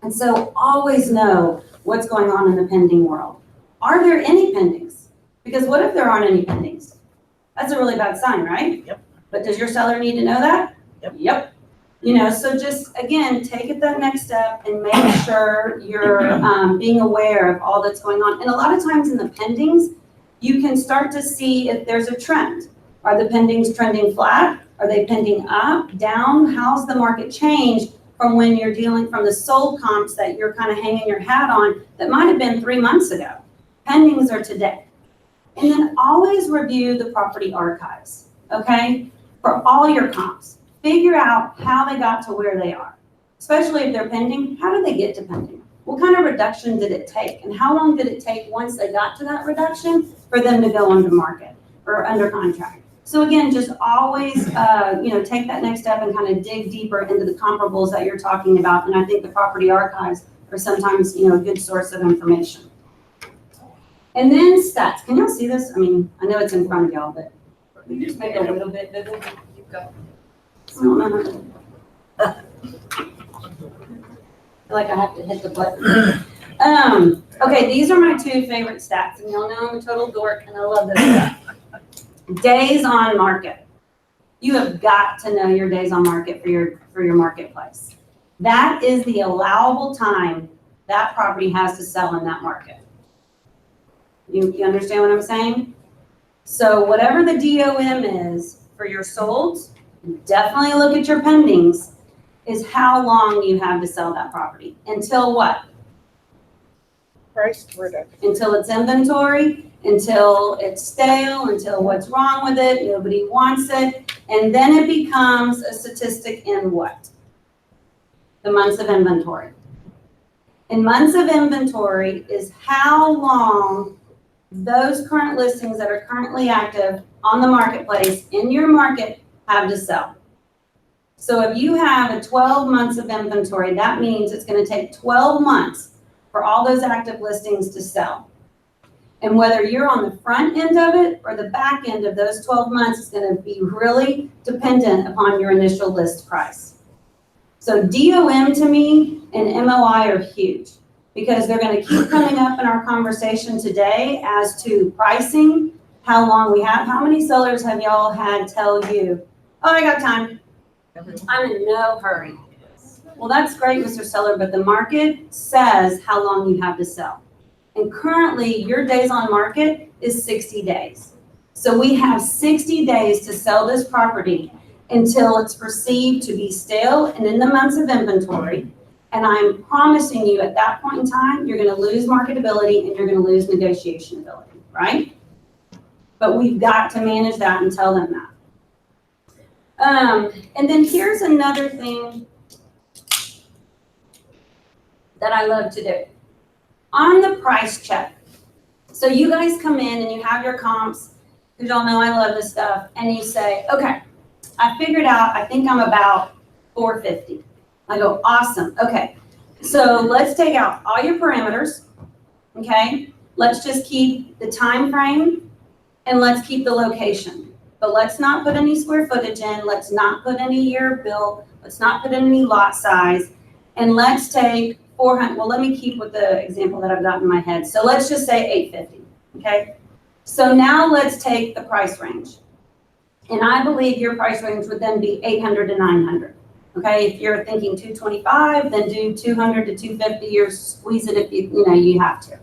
And so always know what's going on in the pending world. Are there any pendings? Because what if there aren't any pendings? That's a really bad sign, right? Yep. But does your seller need to know that? Yep. You know, so just, again, take it that next step and make sure you're being aware of all that's going on. And a lot of times in the pendings, you can start to see if there's a trend. Are the pendings trending flat? Are they pending up, down? How's the market changed from when you're dealing from the sold comps that you're kind of hanging your hat on that might have been 3 months ago? Pendings are today. And then always review the property archives, okay? For all your comps. Figure out how they got to where they are. Especially if they're pending, how did they get to pending? What kind of reduction did it take? And how long did it take once they got to that reduction for them to go under market or under contract? So again, just always, take that next step and kind of dig deeper into the comparables that you're talking about. And I think the property archives are sometimes, a good source of information. And then stats. Can y'all see this? I mean, I know it's in front of y'all, but can you just make it a little bit vivid? You've got. I don't know how to. I feel like I have to hit the button. Okay, these are my 2 favorite stats, and y'all know I'm a total dork, and I love this stuff. Days on market. You have got to know your days on market for your marketplace. That is the allowable time that property has to sell in that market. You understand what I'm saying? So whatever the DOM is for your solds, definitely look at your pendings is how long you have to sell that property. Until what? Price reduction. Until it's inventory, until it's stale, until what's wrong with it, nobody wants it. And then it becomes a statistic in what? The months of inventory. And months of inventory is how long those current listings that are currently active on the marketplace in your market have to sell. So if you have a 12 months of inventory, that means it's going to take 12 months for all those active listings to sell. And whether you're on the front end of it or the back end of those 12 months is going to be really dependent upon your initial list price. So DOM to me and MOI are huge because they're going to keep coming up in our conversation today as to pricing, how long we have. How many sellers have y'all had tell you, oh, I got time. I'm in no hurry. Well, that's great, Mr. Seller, but the market says how long you have to sell. And currently, your days on market is 60 days. So we have 60 days to sell this property until it's perceived to be stale and in the months of inventory. And I'm promising you at that point in time, you're going to lose marketability and you're going to lose negotiation ability, right? But we've got to manage that and tell them that. And then here's another thing that I love to do. On the price check. So you guys come in and you have your comps, because y'all know I love this stuff, and you say, okay, I figured out, I think I'm about 450. I go, awesome, okay. So let's take out all your parameters, okay? Let's just keep the time frame and let's keep the location. But let's not put any square footage in, let's not put any year built, let's not put in any lot size, and let's take 400, well, let me keep with the example that I've got in my head. So let's just say 850, okay? So now let's take the price range. And I believe your price range would then be 800 to 900, okay? If you're thinking 225, then do 200 to 250 or squeeze it if you have to.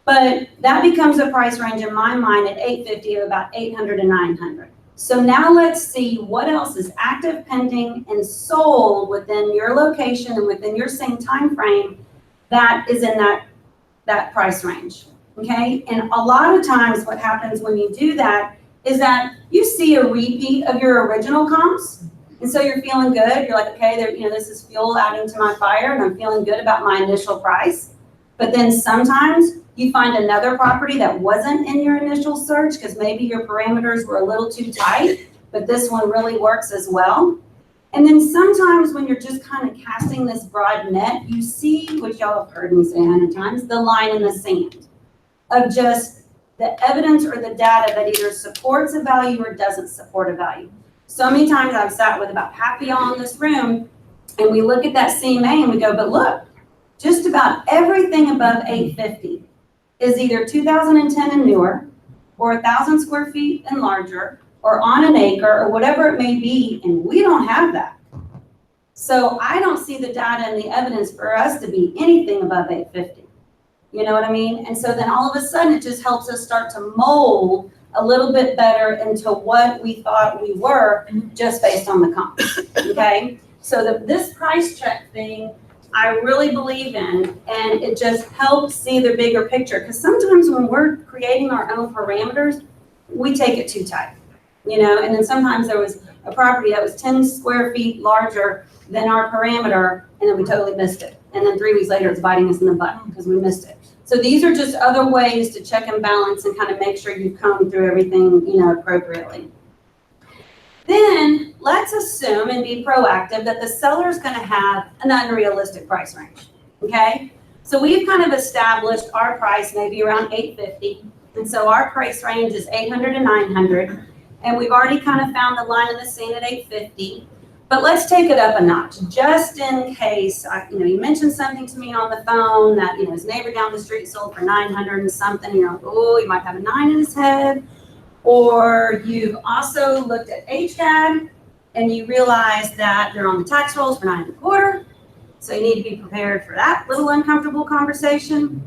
But that becomes a price range in my mind at 850 of about 800 to 900. So now let's see what else is active, pending, and sold within your location and within your same time frame that is in that price range, okay? And a lot of times what happens when you do that is that you see a repeat of your original comps, and so you're feeling good. You're like, okay, this is fuel adding to my fire, and I'm feeling good about my initial price. But then sometimes you find another property that wasn't in your initial search because maybe your parameters were a little too tight, but this one really works as well. And then sometimes when you're just kind of casting this broad net, you see, which y'all have heard me say 100 times, the line in the sand of just the evidence or the data that either supports a value or doesn't support a value. So many times I've sat with about half of y'all in this room and we look at that CMA and we go, but look, just about everything above 850 is either 2010 and newer, or 1,000 square feet and larger, or on an acre, or whatever it may be, and we don't have that. So I don't see the data and the evidence for us to be anything above 850. You know what I mean? And so then all of a sudden it just helps us start to mold a little bit better into what we thought we were just based on the comps, okay? So this price check thing, I really believe in, and it just helps see the bigger picture. Because sometimes when we're creating our own parameters, we take it too tight, and then sometimes there was a property that was 10 square feet larger than our parameter, and then we totally missed it. And then 3 weeks later, it's biting us in the butt because we missed it. So these are just other ways to check and balance and kind of make sure you've combed through everything, appropriately. Then let's assume and be proactive that the seller is going to have an unrealistic price range, okay? So we've kind of established our price maybe around 850, and so our price range is 800 to 900, and we've already kind of found the line in the sand at 850. But let's take it up a notch, just in case, you mentioned something to me on the phone that, his neighbor down the street sold for 900 and something, you're like, oh, he might have a 9 in his head. Or you've also looked at HCAD and you realize that they're on the tax rolls for 9 1/4. So you need to be prepared for that little uncomfortable conversation.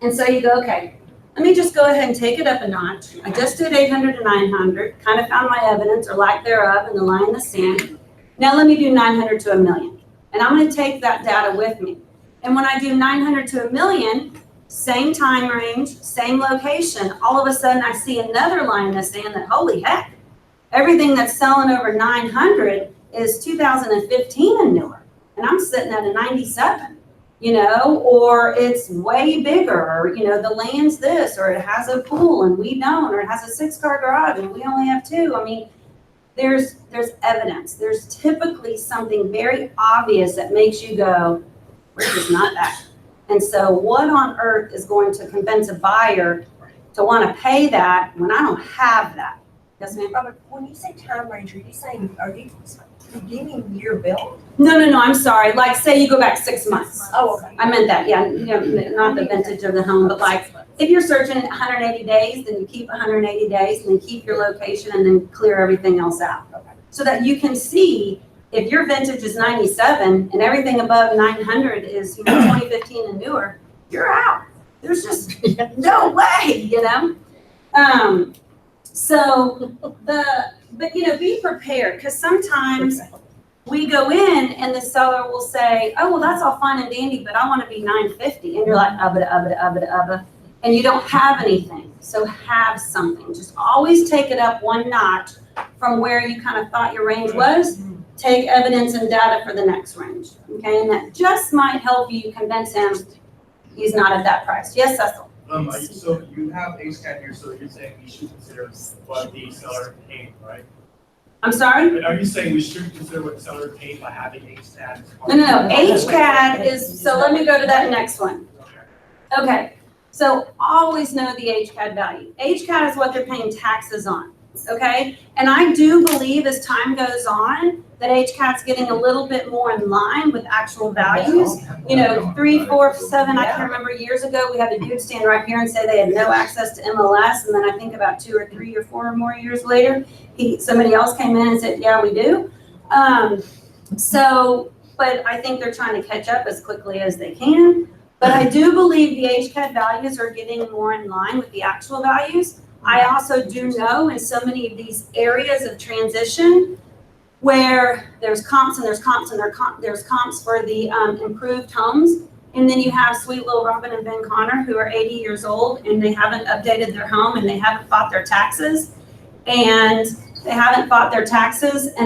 And so you go, okay, let me just go ahead and take it up a notch. I just did 800 to 900, kind of found my evidence or lack thereof in the line in the sand. Now let me do 900 to 1 million. And I'm gonna take that data with me. And when I do 900 to 1 million, same time range, same location, all of a sudden I see another line in the sand that, holy heck, everything that's selling over 900 is 2015 and newer. And I'm sitting at a 97, you know, or it's way bigger, or, you know, the land's this, or it has a pool and we don't, or it has a 6-car garage and we only have 2. I mean, there's evidence. There's typically something very obvious that makes you go, this is not that. And so what on earth is going to convince a buyer to want to pay that when I don't have that? Yes, ma'am? Robert, when you say time range, are you saying, are you beginning year bill? No, I'm sorry. Like, say you go back 6 months. Oh, okay. I meant that, yeah, you know, not the vintage of the home, but like, if you're searching at 180 days, then you keep 180 days, and then keep your location, and then clear everything else out. So that you can see, if your vintage is 97, and everything above 900 is, you know, 2015 and newer, you're out. There's just no way, you know? But you know, be prepared, because sometimes we go in and the seller will say, oh, well, that's all fine and dandy, but I want to be 950. And you're like, ubba, and you don't have anything. So have something. Just always take it up one notch from where you kind of thought your range was. Take evidence and data for the next range. Okay, and that just might help you convince him he's not at that price. Yes, Cecil? So you have HCAD here, so you're saying we should consider what the seller paid, right? I'm sorry? Are you saying we should consider what the seller paid by having HCAD? No. HCAD is, so let me go to that next one. Okay, so always know the HCAD value. HCAD is what they're paying taxes on, okay? And I do believe as time goes on, that HCAD's getting a little bit more in line with actual values. You know, 3, 4, 7, I can't remember, years ago, we had a dude stand right here and say they had no access to MLS. And then I think about 2 or 3 or 4 or more years later, somebody else came in and said, yeah, we do. But I think they're trying to catch up as quickly as they can. But I do believe the HCAD values are getting more in line with the actual values. I also do know in so many of these areas of transition, where there's comps and there's comps and there's comps for the improved homes. And then you have sweet little Robin and Ben Connor who are 80 years old and they haven't updated their home and they haven't fought their taxes. And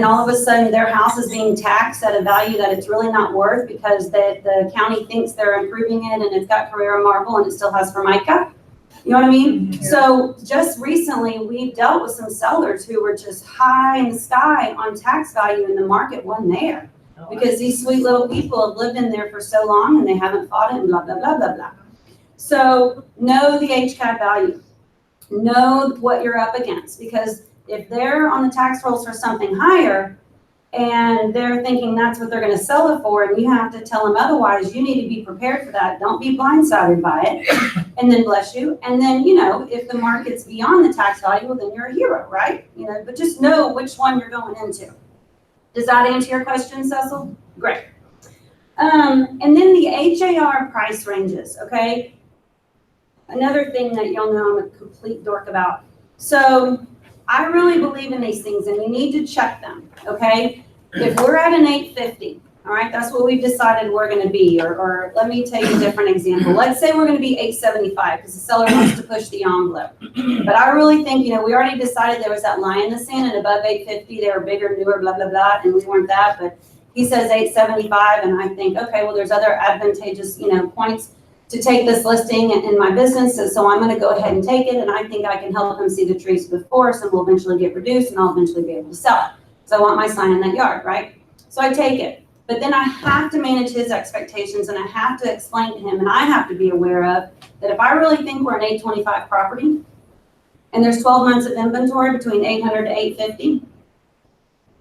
all of a sudden their house is being taxed at a value that it's really not worth because the county thinks they're improving it and it's got Carrera marble and it still has Formica. You know what I mean? Mm-hmm. So just recently, we dealt with some sellers who were just high in the sky on tax value and the market wasn't there. Because these sweet little people have lived in there for so long and they haven't fought it and blah, blah, blah, blah, blah. So know the HCAD value. Know what you're up against. Because if they're on the tax rolls for something higher and they're thinking that's what they're going to sell it for and you have to tell them otherwise, you need to be prepared for that. Don't be blindsided by it. And then bless you. And then, you know, if the market's beyond the tax value, well, then you're a hero, right? You know, but just know which one you're going into. Does that answer your question, Cecil? Great. And then the HAR price ranges, okay? Another thing that y'all know I'm a complete dork about. So I really believe in these things and you need to check them, okay? If we're at an 850, all right, that's what we've decided we're gonna be, or let me take a different example. Let's say we're gonna be 875 because the seller wants to push the envelope. But I really think, you know, we already decided there was that line in the sand and above 850, they were bigger, newer, blah, blah, blah, and we weren't that, but he says 875 and I think, okay, well, there's other advantageous, you know, points to take this listing in my business, so I'm gonna go ahead and take it and I think I can help him see the trees before us and we'll eventually get reduced and I'll eventually be able to sell it. So I want my sign in that yard, right? So I take it. But then I have to manage his expectations and I have to explain to him and I have to be aware of that if I really think we're an 825 property and there's 12 months of inventory between 800 to 850,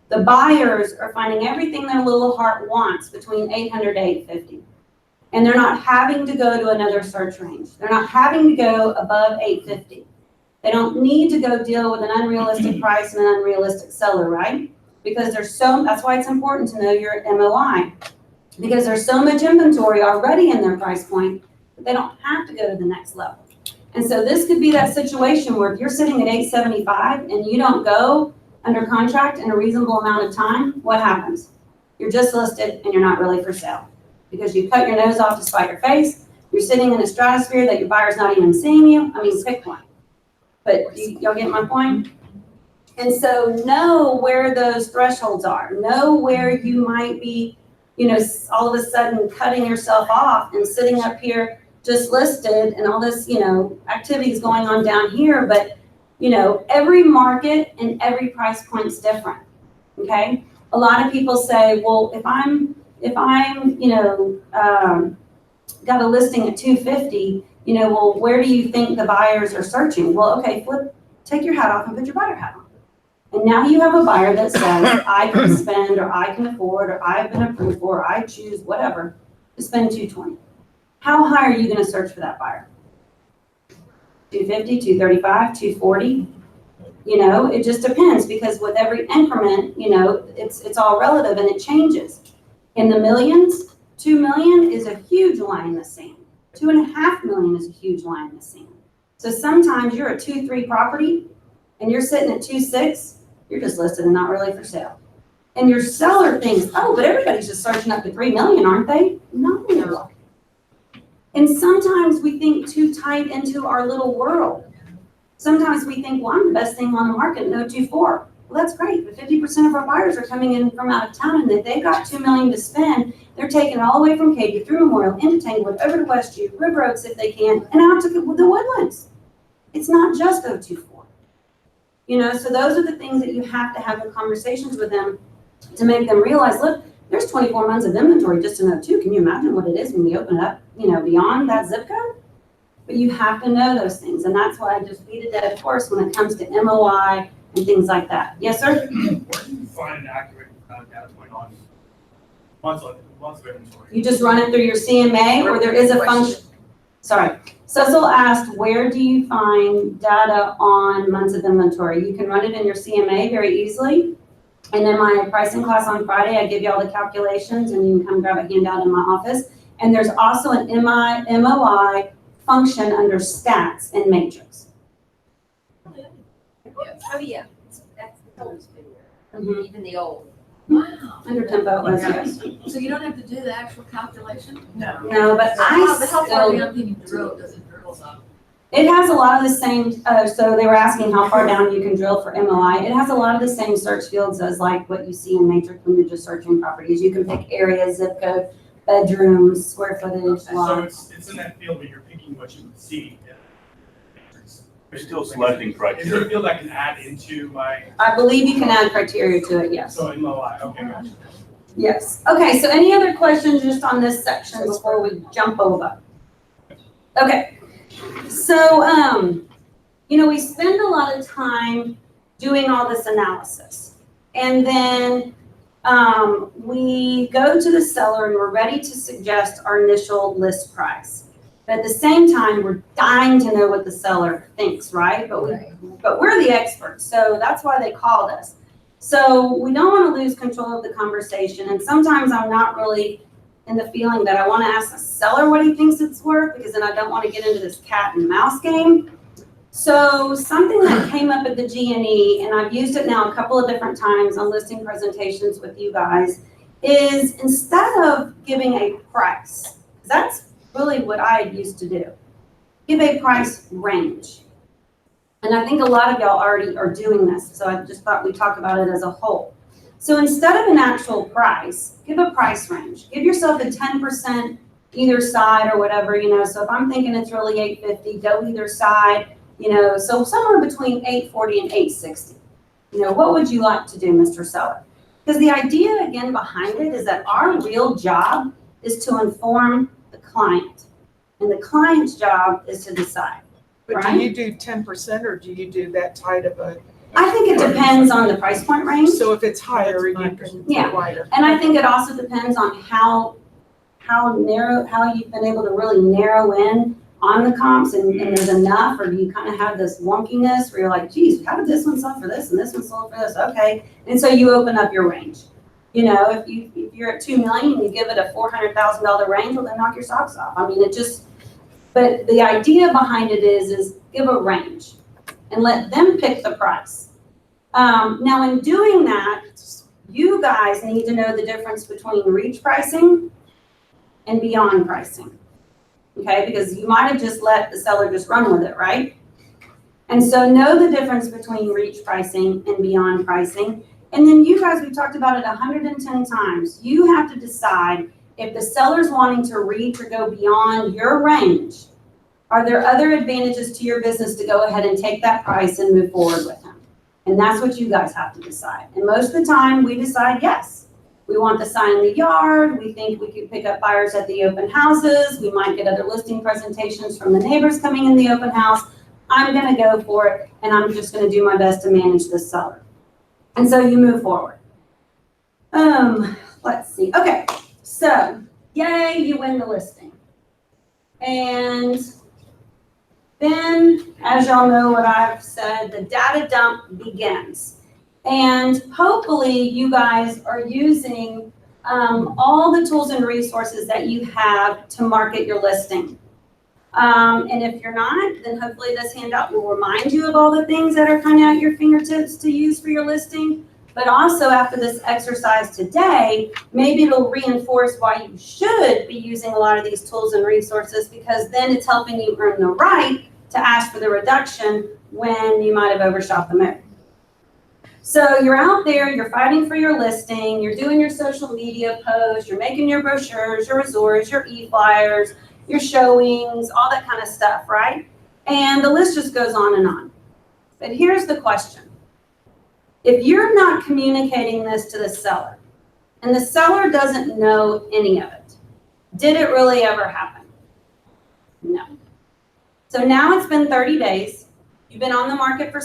the buyers are finding everything their little heart wants between 800 to 850. And they're not having to go to another search range. They're not having to go above 850. They don't need to go deal with an unrealistic price and an unrealistic seller, right? Because that's why it's important to know your MOI. Because there's so much inventory already in their price point that they don't have to go to the next level. And so this could be that situation where if you're sitting at 875 and you don't go under contract in a reasonable amount of time, what happens? You're just listed and you're not really for sale. Because you cut your nose off to spite your face, you're sitting in a stratosphere that your buyer's not even seeing you. I mean, pick one. But y'all get my point? And so know where those thresholds are. Know where you might be, you know, all of a sudden cutting yourself off and sitting up here just listed and all this, you know, activities going on down here. But, you know, every market and every price point's different, okay? A lot of people say, well, if I'm, you know, got a listing at 250, you know, well, where do you think the buyers are searching? Well, okay, take your hat off and put your buyer hat on. And now you have a buyer that says, I can spend, or I can afford, or I've been approved for, or I choose, whatever, to spend 220. How high are you gonna search for that buyer? 250, 235, 240? You know, it just depends, because with every increment, you know, it's all relative and it changes. In the millions, 2 million is a huge line in the sand. 2.5 million is a huge line in the sand. So sometimes you're a 2-3 property and you're sitting at 2.6, you're just listed and not really for sale. And your seller thinks, oh, but everybody's just searching up to 3 million, aren't they? No. And sometimes we think too tight into our little world. Sometimes we think, well, I'm the best thing on the market, no 2.4. Well, that's great, but 50% of our buyers are coming in from out of town, and if they've got 2 million to spend, they're taking it all the way from Katy through Memorial, into Tanglewood, over to Westview, River Oaks if they can, and out to the Woodlands. It's not just 024. You know, so those are the things that you have to have in conversations with them to make them realize, look, there's 24 months of inventory just in 02. Can you imagine what it is when we open it up, you know, beyond that zip code? But you have to know those things, and that's why I just beat a dead horse when it comes to MOI and things like that. Yes, sir? Where do you find an accurate data point on months of inventory? You just run it through your CMA, or there is a function. Sorry. Cecil asked, where do you find data on months of inventory? You can run it in your CMA very easily. And in my pricing class on Friday, I give you all the calculations, and you can come grab a handout in my office. And there's also an MOI function under stats in Matrix. Oh, yeah, that's the old video, Mhm. even the old. Wow. Under tempo, yes. So you don't have to do the actual calculation? No, but But how far still, down can you drill, does it drill up? it has a lot of the same, so they were asking how far down you can drill for MOI. It has a lot of the same search fields as like what you see in Matrix when you're just searching properties. You can pick areas, zip code, bedrooms, square footage, So lot. it's in that field, but you're picking what you would see. You're still selecting Is there a criteria. field I can add into my, I believe you can add criteria to it, yes. so in MOI, okay, gotcha. Yes. Okay, so any other questions just on this section before we jump over? Okay, so, you know, we spend a lot of time doing all this analysis. And then we go to the seller and we're ready to suggest our initial list price. But at the same time, we're dying to know what the seller thinks, right? But we're the experts, so that's why they called us. So we don't want to lose control of the conversation. And sometimes I'm not really in the feeling that I want to ask the seller what he thinks it's worth, because then I don't want to get into this cat and mouse game. So something that came up at the G&E, and I've used it now a couple of different times on listing presentations with you guys, is instead of giving a price, that's really what I used to do, give a price range. And I think a lot of y'all already are doing this, so I just thought we'd talk about it as a whole. So instead of an actual price, give a price range. Give yourself a 10% either side or whatever, you know. So if I'm thinking it's really $850, go either side, you know, so somewhere between $840 and $860. You know, what would you like to do, Mr. Seller? Because the idea, again, behind it is that our real job is to inform the client. And the client's job is to decide. But right? do you do 10% or do you do that tight of a? I think it depends on the price point range. So if it's higher, you can Yeah. go wider. And I think it also depends on how you've been able to really narrow in on the comps, and there's enough, or do you kind of have this wonkiness where you're like, geez, how did this one sell for this and this one sold for this? Okay. And so you open up your range. You know, if you're at 2 million and you give it a $400,000 range, well, then knock your socks off. I mean, but the idea behind it is give a range and let them pick the price. Now in doing that, you guys need to know the difference between reach pricing and beyond pricing. Okay, because you might have just let the seller just run with it, right? And so know the difference between reach pricing and beyond pricing. And then you guys, we've talked about it 110 times. You have to decide if the seller's wanting to reach or go beyond your range, are there other advantages to your business to go ahead and take that price and move forward with him? And that's what you guys have to decide. And most of the time we decide yes. We want the sign in the yard. We think we could pick up buyers at the open houses. We might get other listing presentations from the neighbors coming in the open house. I'm gonna go for it, and I'm just gonna do my best to manage this seller. And so you move forward. Let's see, okay, so yay, you win the listing. And then, as y'all know what I've said, the data dump begins. And hopefully you guys are using all the tools and resources that you have to market your listing. And if you're not, then hopefully this handout will remind you of all the things that are kind of at your fingertips to use for your listing. But also after this exercise today, maybe it'll reinforce why you should be using a lot of these tools and resources, because then it's helping you earn the right to ask for the reduction when you might have overshot the mark. So you're out there, you're fighting for your listing, you're doing your social media posts, you're making your brochures, your resorts, your e-flyers, your showings, all that kind of stuff, right? And the list just goes on and on. But here's the question. If you're not communicating this to the seller, and the seller doesn't know any of it, did it really ever happen? No. So now it's been 30 days. You've been on the market for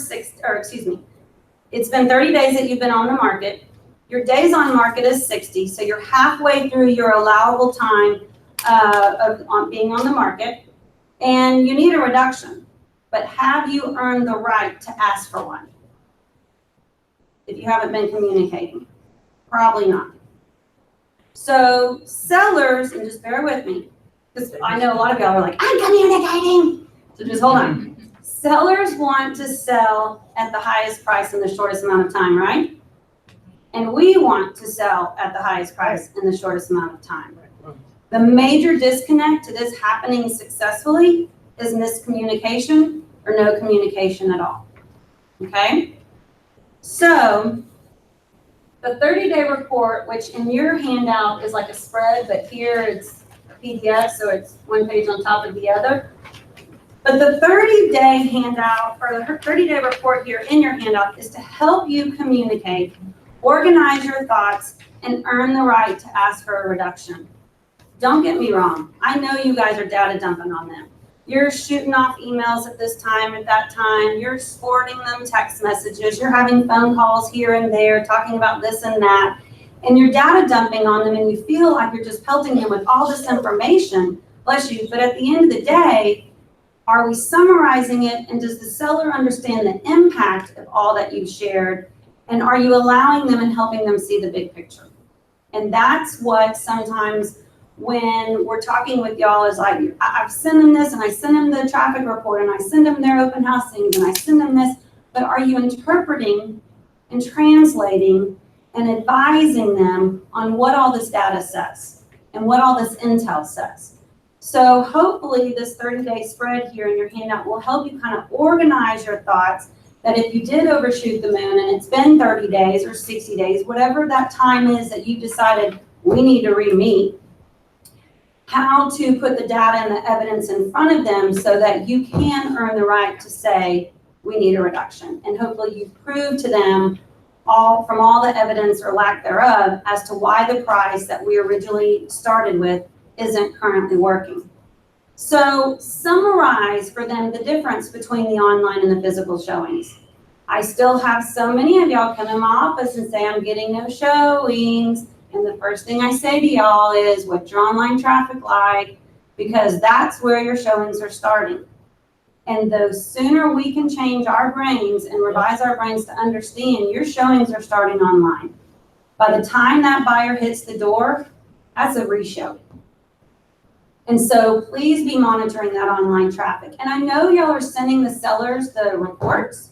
it's been 30 days that you've been on the market. Your days on market is 60, so you're halfway through your allowable time on being on the market, and you need a reduction. But have you earned the right to ask for one? If you haven't been communicating, probably not. So sellers, and just bear with me, because I know a lot of y'all are like, I'm communicating. So just hold on. Sellers want to sell at the highest price in the shortest amount of time, right? And we want to sell at the highest price in the shortest amount of time. The major disconnect to this happening successfully is miscommunication or no communication at all, okay? So the 30-day report, which in your handout is like a spread, but here it's a PDF, so it's one page on top of the other. But the 30-day handout, or the 30-day report here in your handout, is to help you communicate, organize your thoughts, and earn the right to ask for a reduction. Don't get me wrong. I know you guys are data dumping on them. You're shooting off emails at this time, at that time. You're forwarding them text messages. You're having phone calls here and there, talking about this and that. And you're data dumping on them, and you feel like you're just pelting them with all this information. Bless you. But at the end of the day, are we summarizing it, and does the seller understand the impact of all that you've shared? And are you allowing them and helping them see the big picture? And that's what sometimes when we're talking with y'all is like, I've sent them this, and I send them the traffic report, and I send them their open house things, and I send them this, but are you interpreting and translating and advising them on what all this data says and what all this intel says? So hopefully this 30-day spread here in your handout will help you kind of organize your thoughts, that if you did overshoot the moon and it's been 30 days or 60 days, whatever that time is that you decided we need to re-meet, how to put the data and the evidence in front of them so that you can earn the right to say, we need a reduction. And hopefully you've proved to them from all the evidence or lack thereof as to why the price that we originally started with isn't currently working. So summarize for them the difference between the online and the physical showings. I still have so many of y'all come in my office and say, I'm getting no showings. And the first thing I say to y'all is, what's your online traffic like? Because that's where your showings are starting. And the sooner we can change our brains and revise our brains to understand your showings are starting online. By the time that buyer hits the door, that's a reshow. And so please be monitoring that online traffic. And I know y'all are sending the sellers the reports,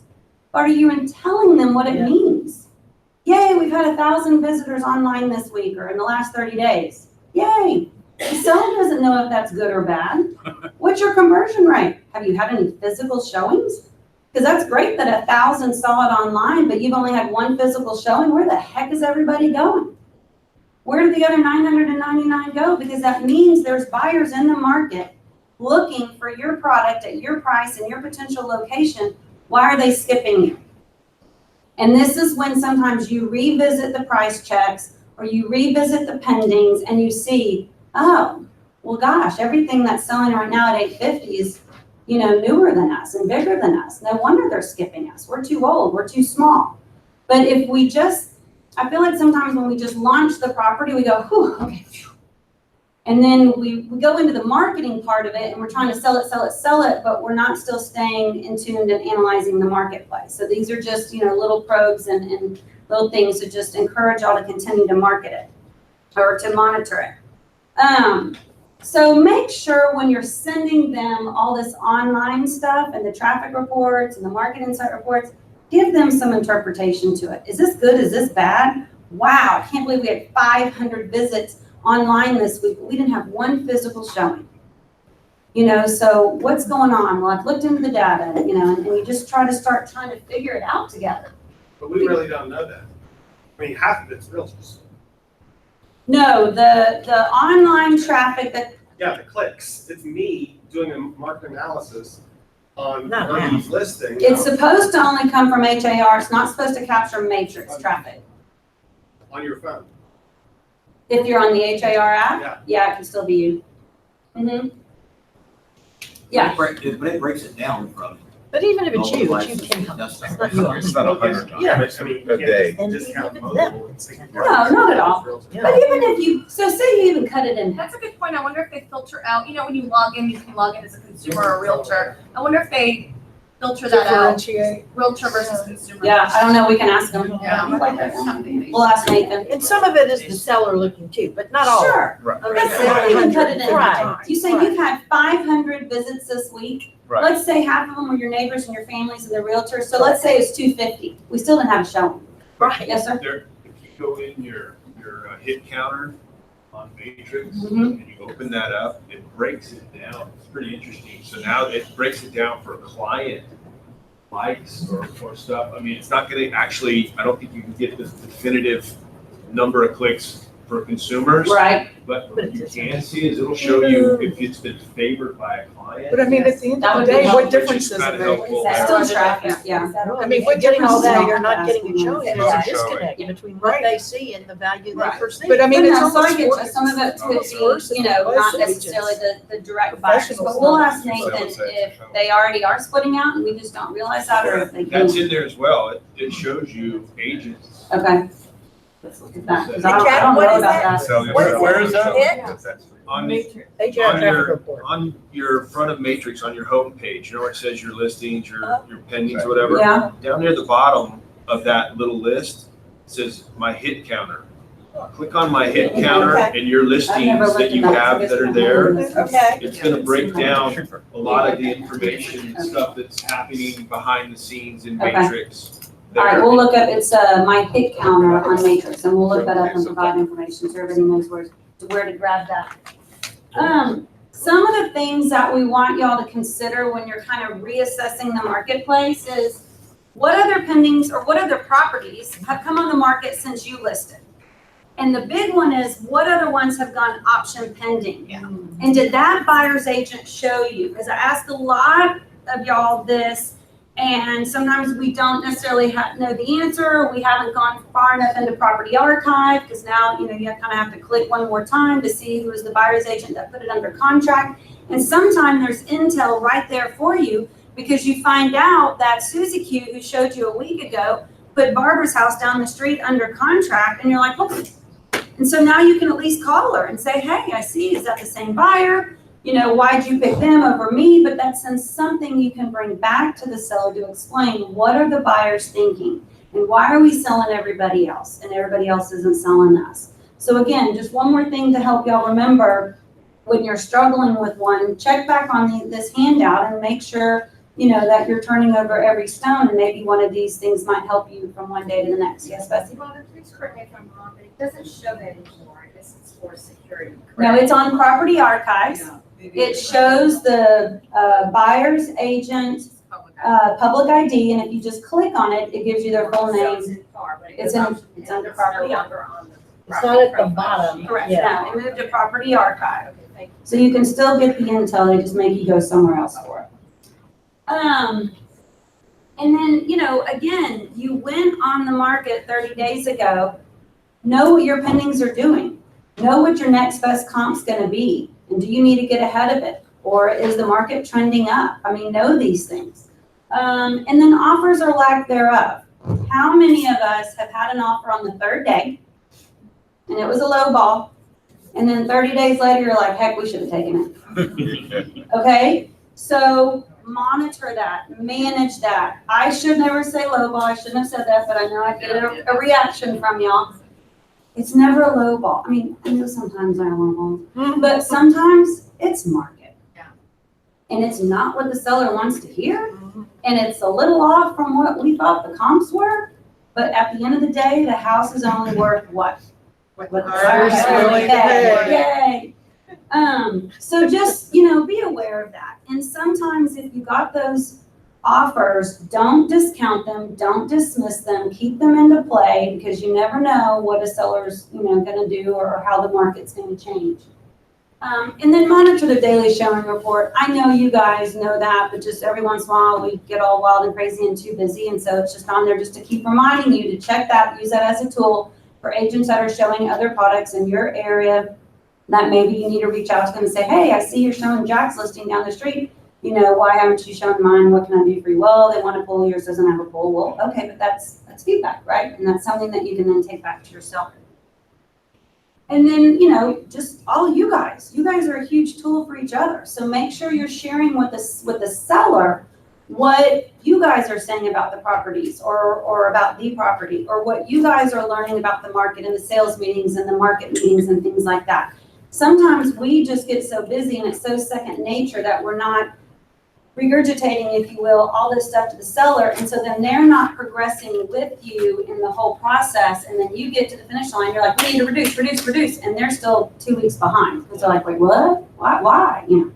But are you in telling them what it means? Yay, we've had 1,000 visitors online this week or in the last 30 days. Yay. The seller doesn't know if that's good or bad. What's your conversion rate? Have you had any physical showings? Because that's great that 1,000 saw it online, but you've only had one physical showing. Where the heck is everybody going? Where did the other 999 go? Because that means there's buyers in the market looking for your product at your price and your potential location. Why are they skipping you? And this is when sometimes you revisit the price checks or you revisit the pendings and you see, oh, well, gosh, everything that's selling right now at 850 is, newer than us and bigger than us. No wonder they're skipping us. We're too old. We're too small. But if we I feel like sometimes when we just launch the property, we go, whew, okay. And then we go into the marketing part of it and we're trying to sell it, but we're not still staying in tune and analyzing the marketplace. So these are just, little probes and little things to just encourage y'all to continue to market it or to monitor it. So make sure when you're sending them all this online stuff and the traffic reports and the market insight reports, give them some interpretation to it. Is this good? Is this bad? Wow, I can't believe we had 500 visits online this week, but we didn't have one physical showing. So what's going on? Well, I've looked into the data, and you just trying to figure it out together. But we really don't know that. I mean, half of it's realtors. No, the online traffic that. Yeah, the clicks. It's me doing a market analysis on Not these listings. It's supposed to only come from HAR. It's not supposed to capture matrix traffic. On your phone. If you're on the HAR app, Yeah. it can still be you. Mm-hmm. Yeah. But it breaks it down from. But even if it's you, It's can help. That's It's not yours. It's about 100 Yeah. I mean, you a day. can't just discount And mobile and say- No, not at all. But even if say you even cut it in half. That's a good point. I wonder if they filter out, when you log in, you can log in as a consumer or a realtor. I wonder if they filter that out, Differentiate. realtor versus consumer. Yeah, I don't know. We can ask them. Yeah, that's something. We'll ask Nathan. And some of it is the seller looking too, but not all. Sure. Right. I mean, Let's say you even cut it in Right. half. You say you've had 500 visits this week. Right. Let's say half of them were your neighbors and your families and the realtors. So let's say it's 250. We still didn't have a showing. Right. Yes, sir. There, if you go in your hit counter on Matrix, Mhm. and you open that up, it breaks it down. It's pretty interesting. So now it breaks it down for client likes or stuff. I mean, it's not gonna actually, I don't think you can get the definitive number of clicks for consumers. Right. But what you can see is it'll show you if it's been favored by a client. But I mean, at the end That of would the be day, what helpful. difference Which is does it kinda make? helpful. Still traffic, yeah. I mean, what getting all that, you're not difference getting does a it showing. make? There's a Yeah. disconnect between what they see and the value they Right. perceive. But I mean, it's No, so I almost get you. worse. Some of it could Almost worse be, if not most necessarily agents- the direct buyers, but Professionals we'll don't. ask Nathan if they already are splitting out and we just don't realize that, or if they That's can. in there as well. It shows you agents. Okay. Let's look at that, 'cause I Hey, don't Jack, know what is about that? that. So Where is that? That's- On the, HAR on traffic your, report. on your front of Matrix, on your home page, you know where it says your listings, your pendings, whatever? Yeah. Down near the bottom of that little list, it says my hit counter. Click on my hit counter Okay. and your I've never listings looked that at you that, so I have guess that we are don't there. know this. Okay. It's gonna break down a lot of the information and stuff that's happening behind the scenes in Okay. Matrix. All right, there. we'll look up, it's my hit counter on Matrix, and we'll look that up and provide information so everybody knows where to grab that. Some of the things that we want y'all to consider when you're kind of reassessing the marketplace is what other pendings or what other properties have come on the market since you listed? And the big one is what other ones have gone option pending? And did that buyer's agent show you? Because I ask a lot of y'all this, and sometimes we don't necessarily know the answer, or we haven't gone far enough into property archive, because now, you kind of have to click one more time to see who is the buyer's agent that put it under contract. And sometimes there's intel right there for you, because you find out that Susie Q, who showed you a week ago, put Barbara's house down the street under contract, and you're like, what? And so now you can at least call her and say, hey, I see, is that the same buyer? Why'd you pick them over me? But that's something you can bring back to the seller to explain what are the buyers thinking and why are we selling everybody else and everybody else isn't selling us. So again, just one more thing to help y'all remember when you're struggling with one, check back on this handout and make sure you know, that you're turning over every stone, and maybe one of these things might help you from one day to the next. Yes, Bessie? Well, please correct me if I'm wrong, but it doesn't show that anymore. I guess it's for security. No, correct? it's on Property Archives. It shows the buyer's agent, public ID, and if you just click on it, it gives you their full So name. it's in FAR, but It's it's under no property. longer on the. It's not at the bottom. Correct, Yeah. no, it moved to Property Archive. Okay, thank you. So you can still get the intel, they just make you go somewhere else for it. And then, you know, again, you went on the market 30 days ago. Know what your pendings are doing. Know what your next best comp's gonna be. And do you need to get ahead of it? Or is the market trending up? I mean, know these things. And then offers or lack thereof. How many of us have had an offer on the third day and it was a low ball? And then 30 days later, you're like, heck, we should have taken it. Okay? So monitor that, manage that. I should never say low ball. I shouldn't have said that, but I know I get a reaction from y'all. It's never a low ball. I mean, I know sometimes I am low ball, but sometimes it's market. Yeah. And it's not what the seller wants to hear. And it's a little off from what we thought the comps were. But at the end of the day, the house is only worth what? What the buyer's willing to pay. Yay. So just, you know, be aware of that. And sometimes if you got those offers, don't discount them, don't dismiss them, keep them into play, because you never know what a seller's, you know, gonna do or how the market's gonna change. And then monitor the daily showing report. I know you guys know that, but just every once in a while we get all wild and crazy and too busy. And so it's just on there just to keep reminding you to check that, use that as a tool for agents that are showing other products in your area that maybe you need to reach out to them and say, hey, I see you're showing Jack's listing down the street. You know, why haven't you shown mine? What can I do for you? Well, they want a pool, yours doesn't have a pool. Well, okay, but that's feedback, right? And that's something that you can then take back to yourself. And then, you know, just all you guys are a huge tool for each other. So make sure you're sharing with the seller what you guys are saying about the properties or about the property, or what you guys are learning about the market and the sales meetings and the market meetings and things like that. Sometimes we just get so busy and it's so second nature that we're not regurgitating, if you will, all this stuff to the seller. And so then they're not progressing with you in the whole process. And then you get to the finish line, you're like, we need to reduce. And they're still 2 weeks behind. Because they're like, wait, what? Why? You know.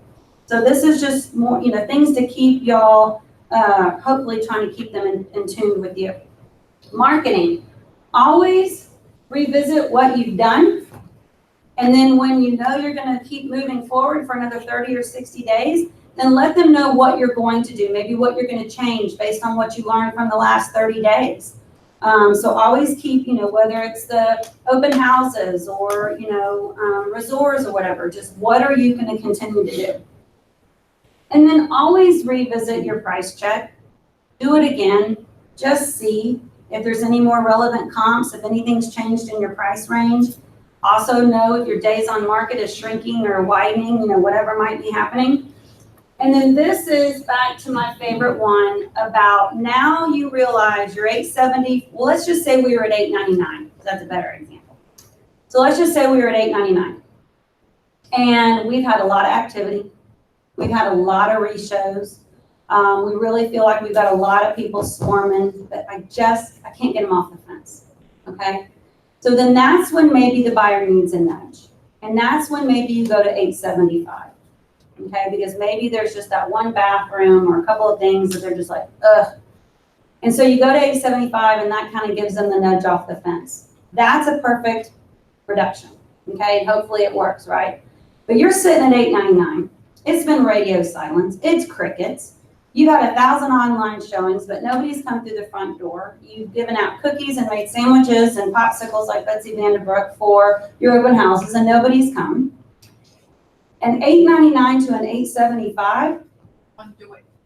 So this is just more, you know, things to keep y'all, hopefully trying to keep them in tune with you. Marketing. Always revisit what you've done. And then when you know you're going to keep moving forward for another 30 or 60 days, then let them know what you're going to do, maybe what you're going to change based on what you learned from the last 30 days. So always keep, you know, whether it's the open houses or, you know, resorts or whatever, just what are you going to continue to do? And then always revisit your price check. Do it again. Just see if there's any more relevant comps, if anything's changed in your price range. Also know if your days on market is shrinking or widening, you know, whatever might be happening. And then this is back to my favorite one about now you realize you're 870. Well, let's just say we were at 899. That's a better example. So let's just say we were at 899. And we've had a lot of activity. We've had a lot of reshows. We really feel like we've got a lot of people swarming, but I can't get them off the fence. Okay. So then that's when maybe the buyer needs a nudge. And that's when maybe you go to 875. Okay, because maybe there's just that one bathroom or a couple of things that they're just like, ugh. And so you go to 875 and that kind of gives them the nudge off the fence. That's a perfect reduction. Okay, and hopefully it works, right? But you're sitting at 899. It's been radio silence. It's crickets. You've had 1,000 online showings, but nobody's come through the front door. You've given out cookies and made sandwiches and popsicles like Betsy Vanderbrook for your open houses, and nobody's come. An 899 to an 875,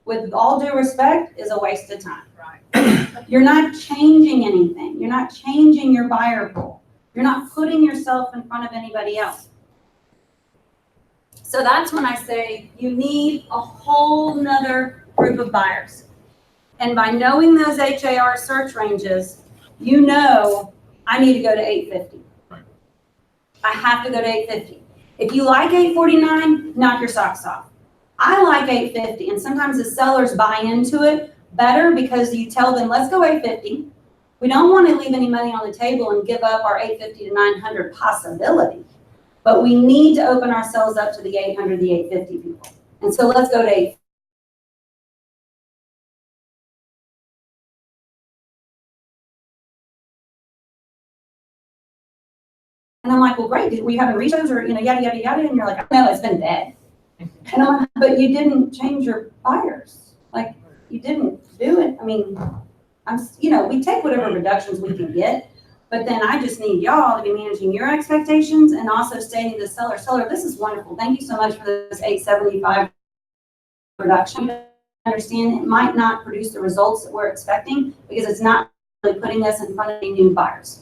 with all due respect, is a waste of time. Right. You're not changing anything. You're not changing your buyer pool. You're not putting yourself in front of anybody else. So that's when I say you need a whole nother group of buyers. And by knowing those HAR search ranges, you know I need to go to 850. Right. I have to go to 850. If you like 849, knock your socks off. I like 850, and sometimes the sellers buy into it better because you tell them, let's go 850. We don't want to leave any money on the table and give up our 850 to 900 possibility, but we need to open ourselves up to the 800, the 850 people. And so let's go to 850. And I'm like, well, great, were you having reshos or, yada, yada, yada? And you're like, no, it's been dead. And I'm like, but you didn't change your buyers. Like, you didn't do it. I mean, we take whatever reductions we can get, but then I just need y'all to be managing your expectations and also stating to the seller, this is wonderful. Thank you so much for this 875 reduction. I understand it might not produce the results that we're expecting because it's not really putting us in front of any new buyers.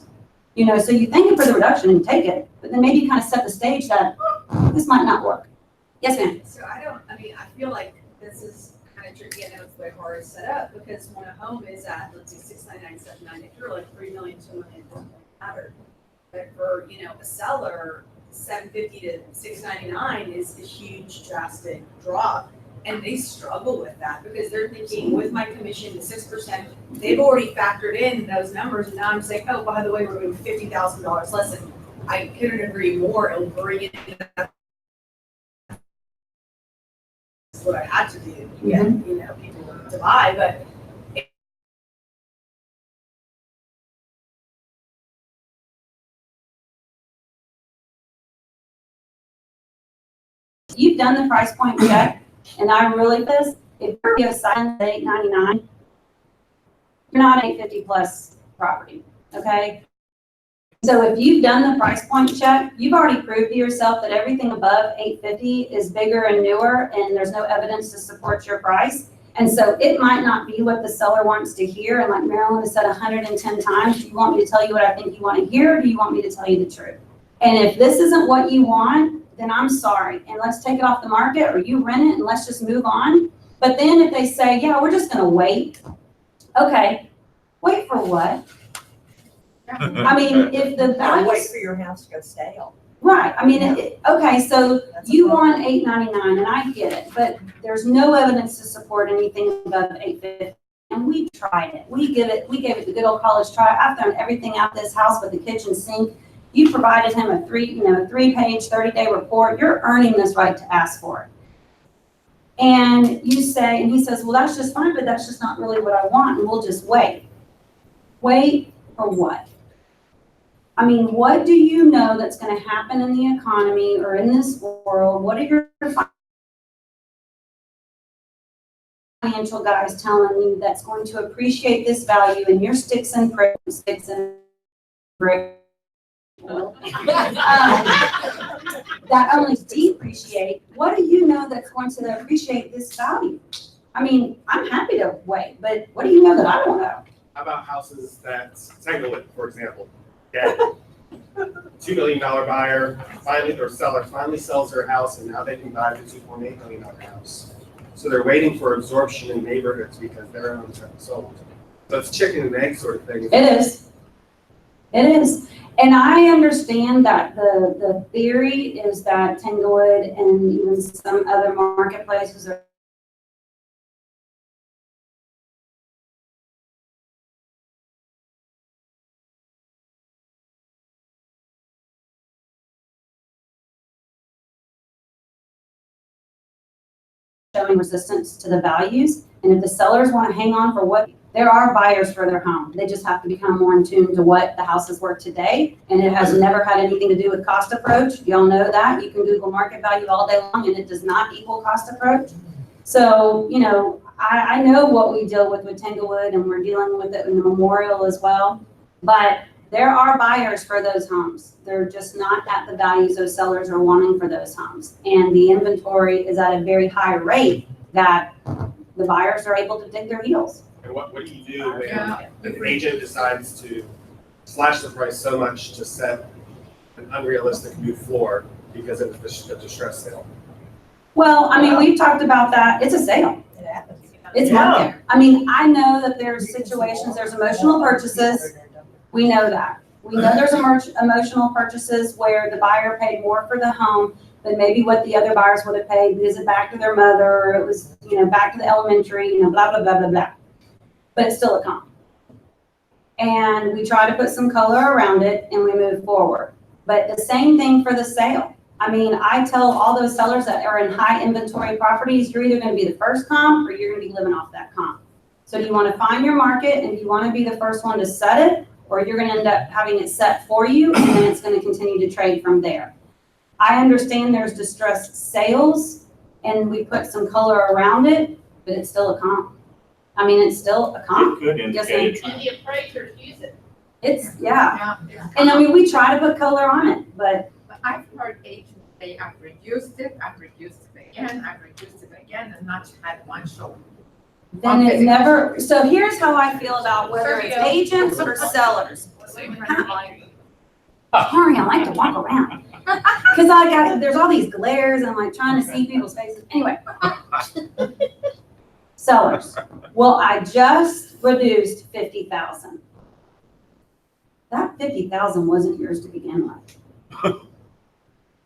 So you thank it for the reduction and take it, but then maybe kind of set the stage that this might not work. Yes, ma'am. So I feel like this is kind of tricky. I know it's way hard to set up because when a home is at, let's say, 699, 790, if you're like 3 million, 2 million, it doesn't matter. But for, a seller, 750 to 699 is a huge drastic drop. And they struggle with that because they're thinking with my commission to 6%, they've already factored in those numbers. And now I'm saying, oh, by the way, we're doing $50,000 less. And I couldn't agree more. It'll bring it. That's what I had to do to get, people to buy. But You've done the price point check. And I really this, if you're assigned at $899, you're not 850 plus property, okay? So if you've done the price point check, you've already proved to yourself that everything above 850 is bigger and newer and there's no evidence to support your price. And so it might not be what the seller wants to hear. And like Marilyn has said 110 times, do you want me to tell you what I think you want to hear, or do you want me to tell you the truth? And if this isn't what you want, then I'm sorry, and let's take it off the market, or you rent it and let's just move on. But then if they say, yeah, we're just gonna wait, okay, wait for what? I mean, if the value. Wait for your house to go stale. Right, I mean, okay, so you want $899, and I get it, but there's no evidence to support anything above $850. And we tried it, we gave it the good old college try. I've thrown everything out this house but the kitchen sink. You provided him a 3-page, 30-day report. You're earning this right to ask for it. And you say, and he says, well, that's just fine, but that's just not really what I want, and we'll just wait. Wait for what? I mean, what do you know that's going to happen in the economy or in this world? What are your financial guys telling you that's going to appreciate this value in your sticks and bricks? That only depreciate. What do you know that's going to appreciate this value? I mean, I'm happy to wait, but what do you know that I don't know? How about houses that, Tanglewood, for example, get $2 million buyer, seller finally sells their house, and now they can buy the $2.8 million house. So they're waiting for absorption in neighborhoods because their homes haven't sold. So it's chicken and egg sort of thing. It is. It is. And I understand that the theory is that Tanglewood and even some other marketplaces are showing resistance to the values. And if the sellers want to hang on for what, there are buyers for their home. They just have to become more in tune to what the house is worth today. And it has never had anything to do with cost approach. Y'all know that. You can Google market value all day long and it does not equal cost approach. So, I know what we deal with Tanglewood, and we're dealing with it in the Memorial as well. But there are buyers for those homes. They're just not at the values those sellers are wanting for those homes. And the inventory is at a very high rate that the buyers are able to dig their heels. And what do you do when an agent decides to slash the price so much to set an unrealistic new floor because of a distress sale? Well, I mean, we've talked about that. It's a sale. It happens. It's market. I mean, I know that there's situations, there's emotional purchases. We know that. We know there's emotional purchases where the buyer paid more for the home, than maybe what the other buyers would have paid, because it back to their mother, or it was, back to the elementary, blah, blah, blah, blah, blah. But it's still a comp. And we try to put some color around it and we move forward. But the same thing for the sale. I mean, I tell all those sellers that are in high inventory properties, you're either gonna be the first comp or you're gonna be living off that comp. So do you wanna find your market and you wanna be the first one to set it, or you're gonna end up having it set for you and then it's gonna continue to trade from there. I understand there's distressed sales and we put some color around it, but it's still a comp. I mean, it's still a comp. It could Yes, indicate a ma'am. trend. the appraisers use it. It's, yeah. Yeah. And I mean, we try to put color on it, but I've heard agents say, I've reduced it again, and not had one show. then it never, so here's how I feel about whether it's agents or sellers. Sorry, I like to walk around. Cause there's all these glares and I'm like trying to see people's faces. Anyway. Sellers. Well, I just reduced 50,000. That 50,000 wasn't yours to begin with.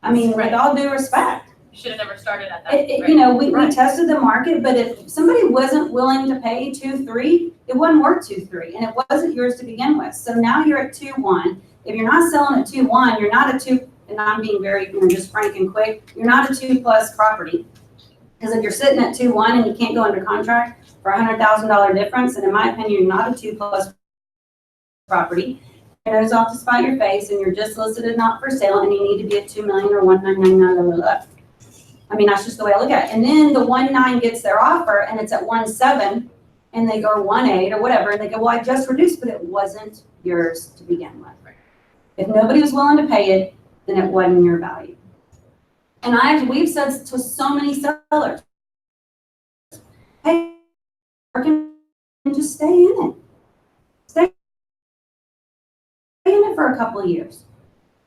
I mean, with all due respect. You should have never started at that. We tested the market, but if somebody wasn't willing to pay 2.3, it wasn't worth 2.3, and it wasn't yours to begin with. So now you're at 2.1. If you're not selling at 2.1, you're not a 2, and I'm being very, just frank and quick, you're not a 2+ property. Because if you're sitting at 2.1 and you can't go under contract for $100,000 difference, and in my opinion, you're not a 2+ property. Your nose off to spite your face, and you're just listed as not for sale, and you need to be at 2 million or 1,999. I mean, that's just the way I look at it. And then the 1.9 gets their offer, and it's at 1.7, and they go 1.8 or whatever, and they go, well, I just reduced, but it wasn't yours to begin with. If nobody was willing to pay it, then it wasn't your value. And we've said to so many sellers, hey, just stay in it. Stay in it for a couple of years.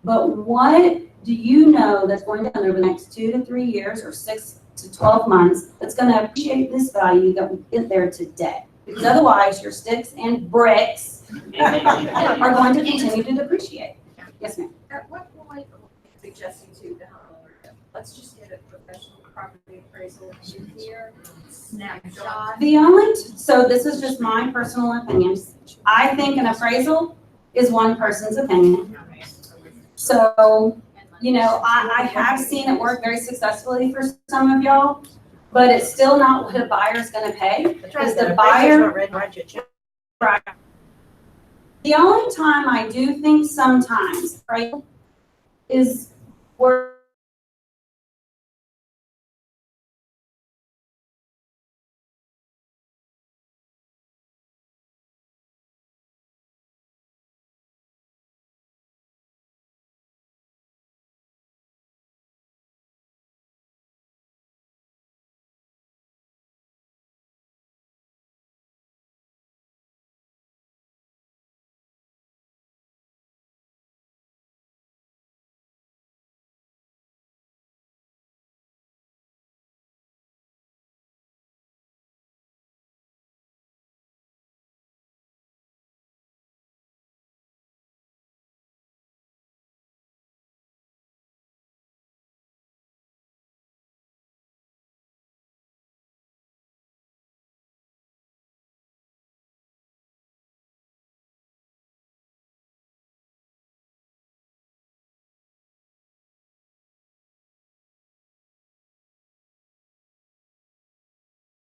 But what do you know that's going to happen over the next 2 to 3 years or 6 to 12 months that's going to appreciate this value that we get there today? Because otherwise, your sticks and bricks are going to continue to depreciate. Yes, ma'am. At what point are we suggesting to the homeowner, let's just get a professional property appraisal in here, snapshot? So this is just my personal opinion. I think an appraisal is one person's opinion. So, I have seen it work very successful for some of y'all, but it's still not what a buyer's gonna pay. Because the buyer, right. The only time I do think sometimes, right, is where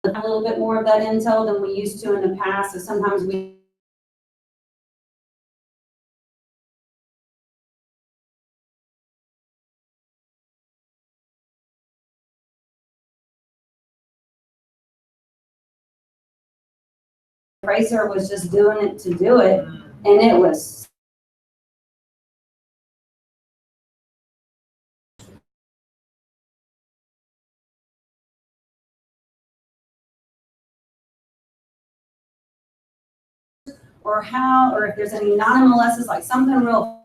a little bit more of that intel than we used to in the past. So sometimes we appraiser was just doing it to do it, and it was or if there's any non-MLSs, like something real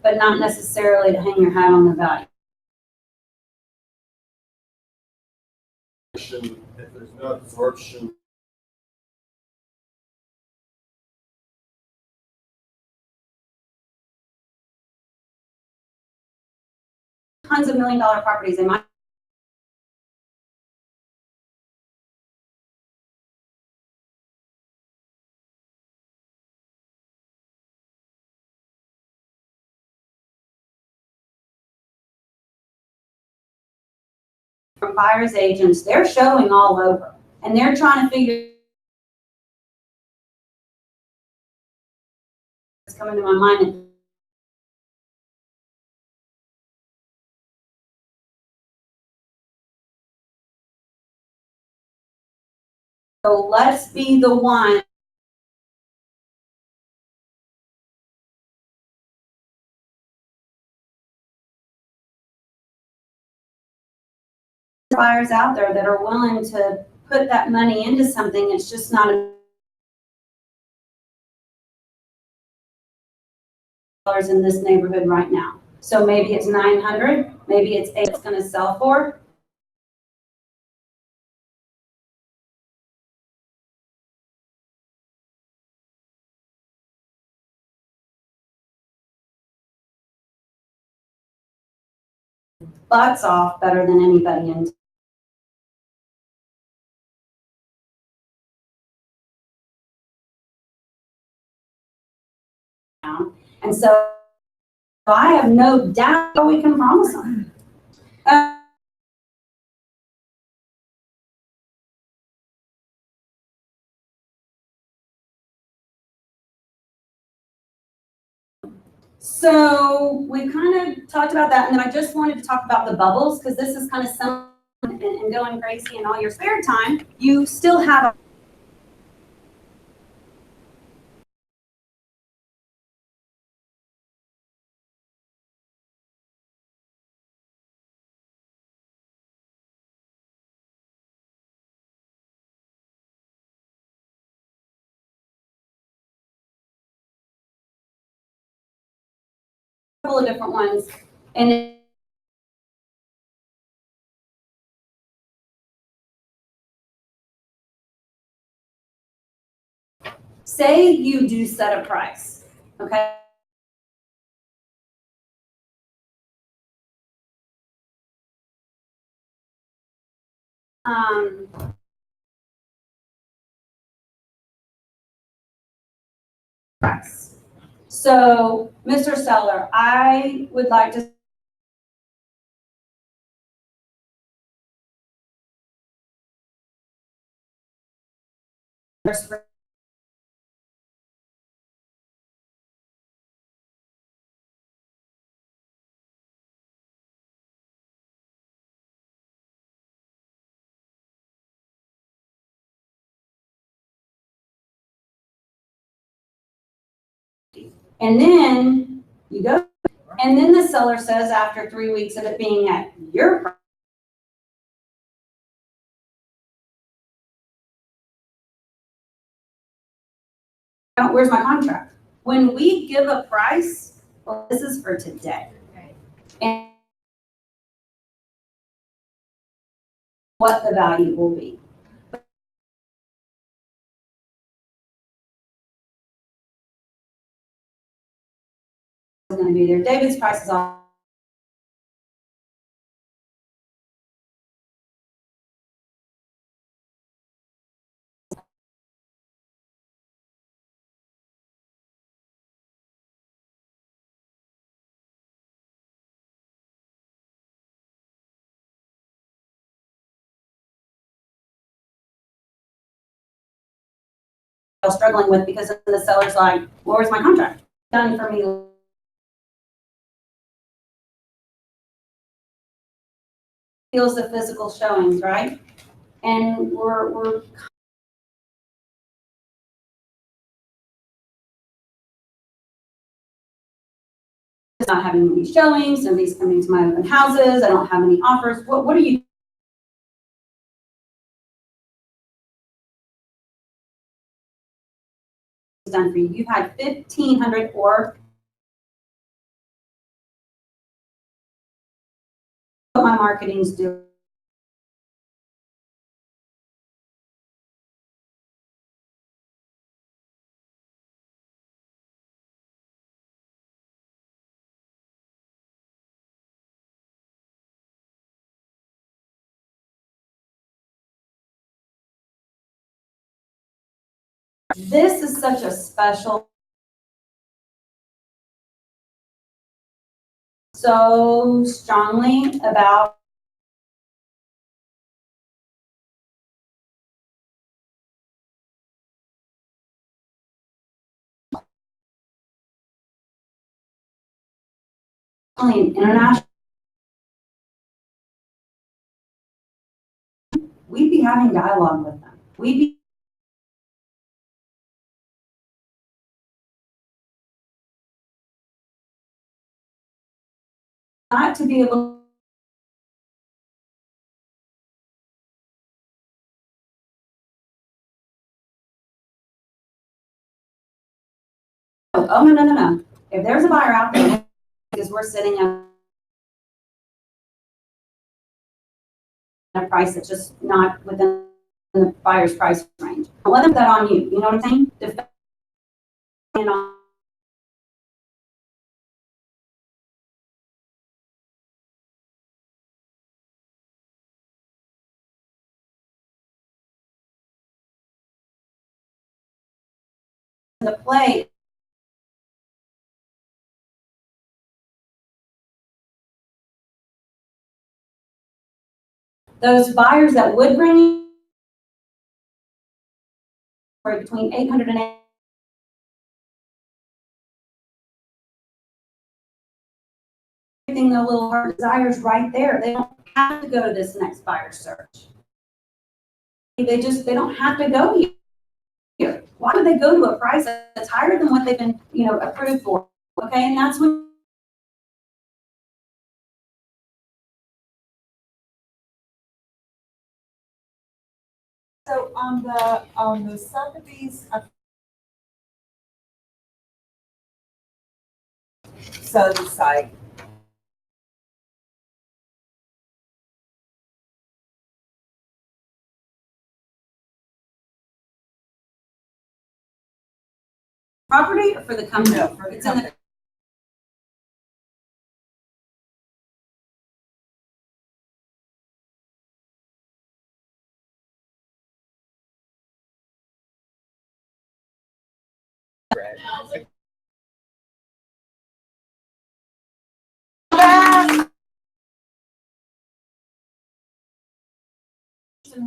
but not necessarily to hang your hat on the value. If there's no absorption tons of $1 million properties. They might from buyer's agents, they're showing all over, and they're trying to figure. It's coming to my mind. So let's be the one. Buyers out there that are willing to put that money into something. It's just not in this neighborhood right now. So maybe it's 900, maybe it's 8 it's going to sell for. Butts off better than anybody in town. And so I have no doubt we can promise them. So we kind of talked about that, and then I just wanted to talk about the bubbles, because this is kind of some and going crazy in all your spare time. You still have a couple of different ones, and say you do set a price, okay? Price. So, Mr. Seller, I would like to and then you go, and then the seller says after 3 weeks of it being at your price, where's my contract? When we give a price, well, this is for today. And what the value will be. Is going to be there. David's price is off. Struggling with, because the seller's like, well, where's my contract? Done for me. Feels the physical showings, right? And we're not having any showings, nobody's coming to my open houses, I don't have any offers. What are you done for you? You've had 1,500 or what my marketing's doing. This is such a special, so strongly about international. We'd be having dialogue with them. We'd be not to be able oh, no. If there's a buyer out there, because we're sitting at a price that's just not within the buyer's price range. I'll let them put that on you. You know what I'm saying? Defend on the play. Those buyers that would bring in for between 800 and 800. Everything their little heart desires right there. They don't have to go to this next buyer search. They don't have to go here. Why would they go to a price that's higher than what they've been, approved for? Okay, and that's when So on the Sotheby's, Sotheby's site, property or for the company? No, for the It's in the company.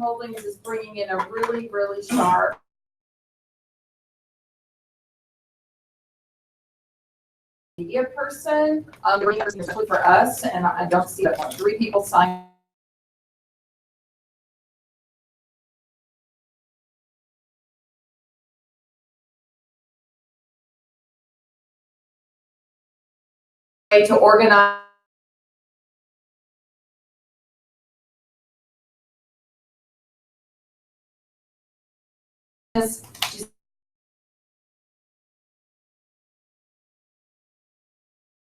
Holdings is bringing in a really, really sharp media person, especially for us, and I don't see that. 3 people signed. To organize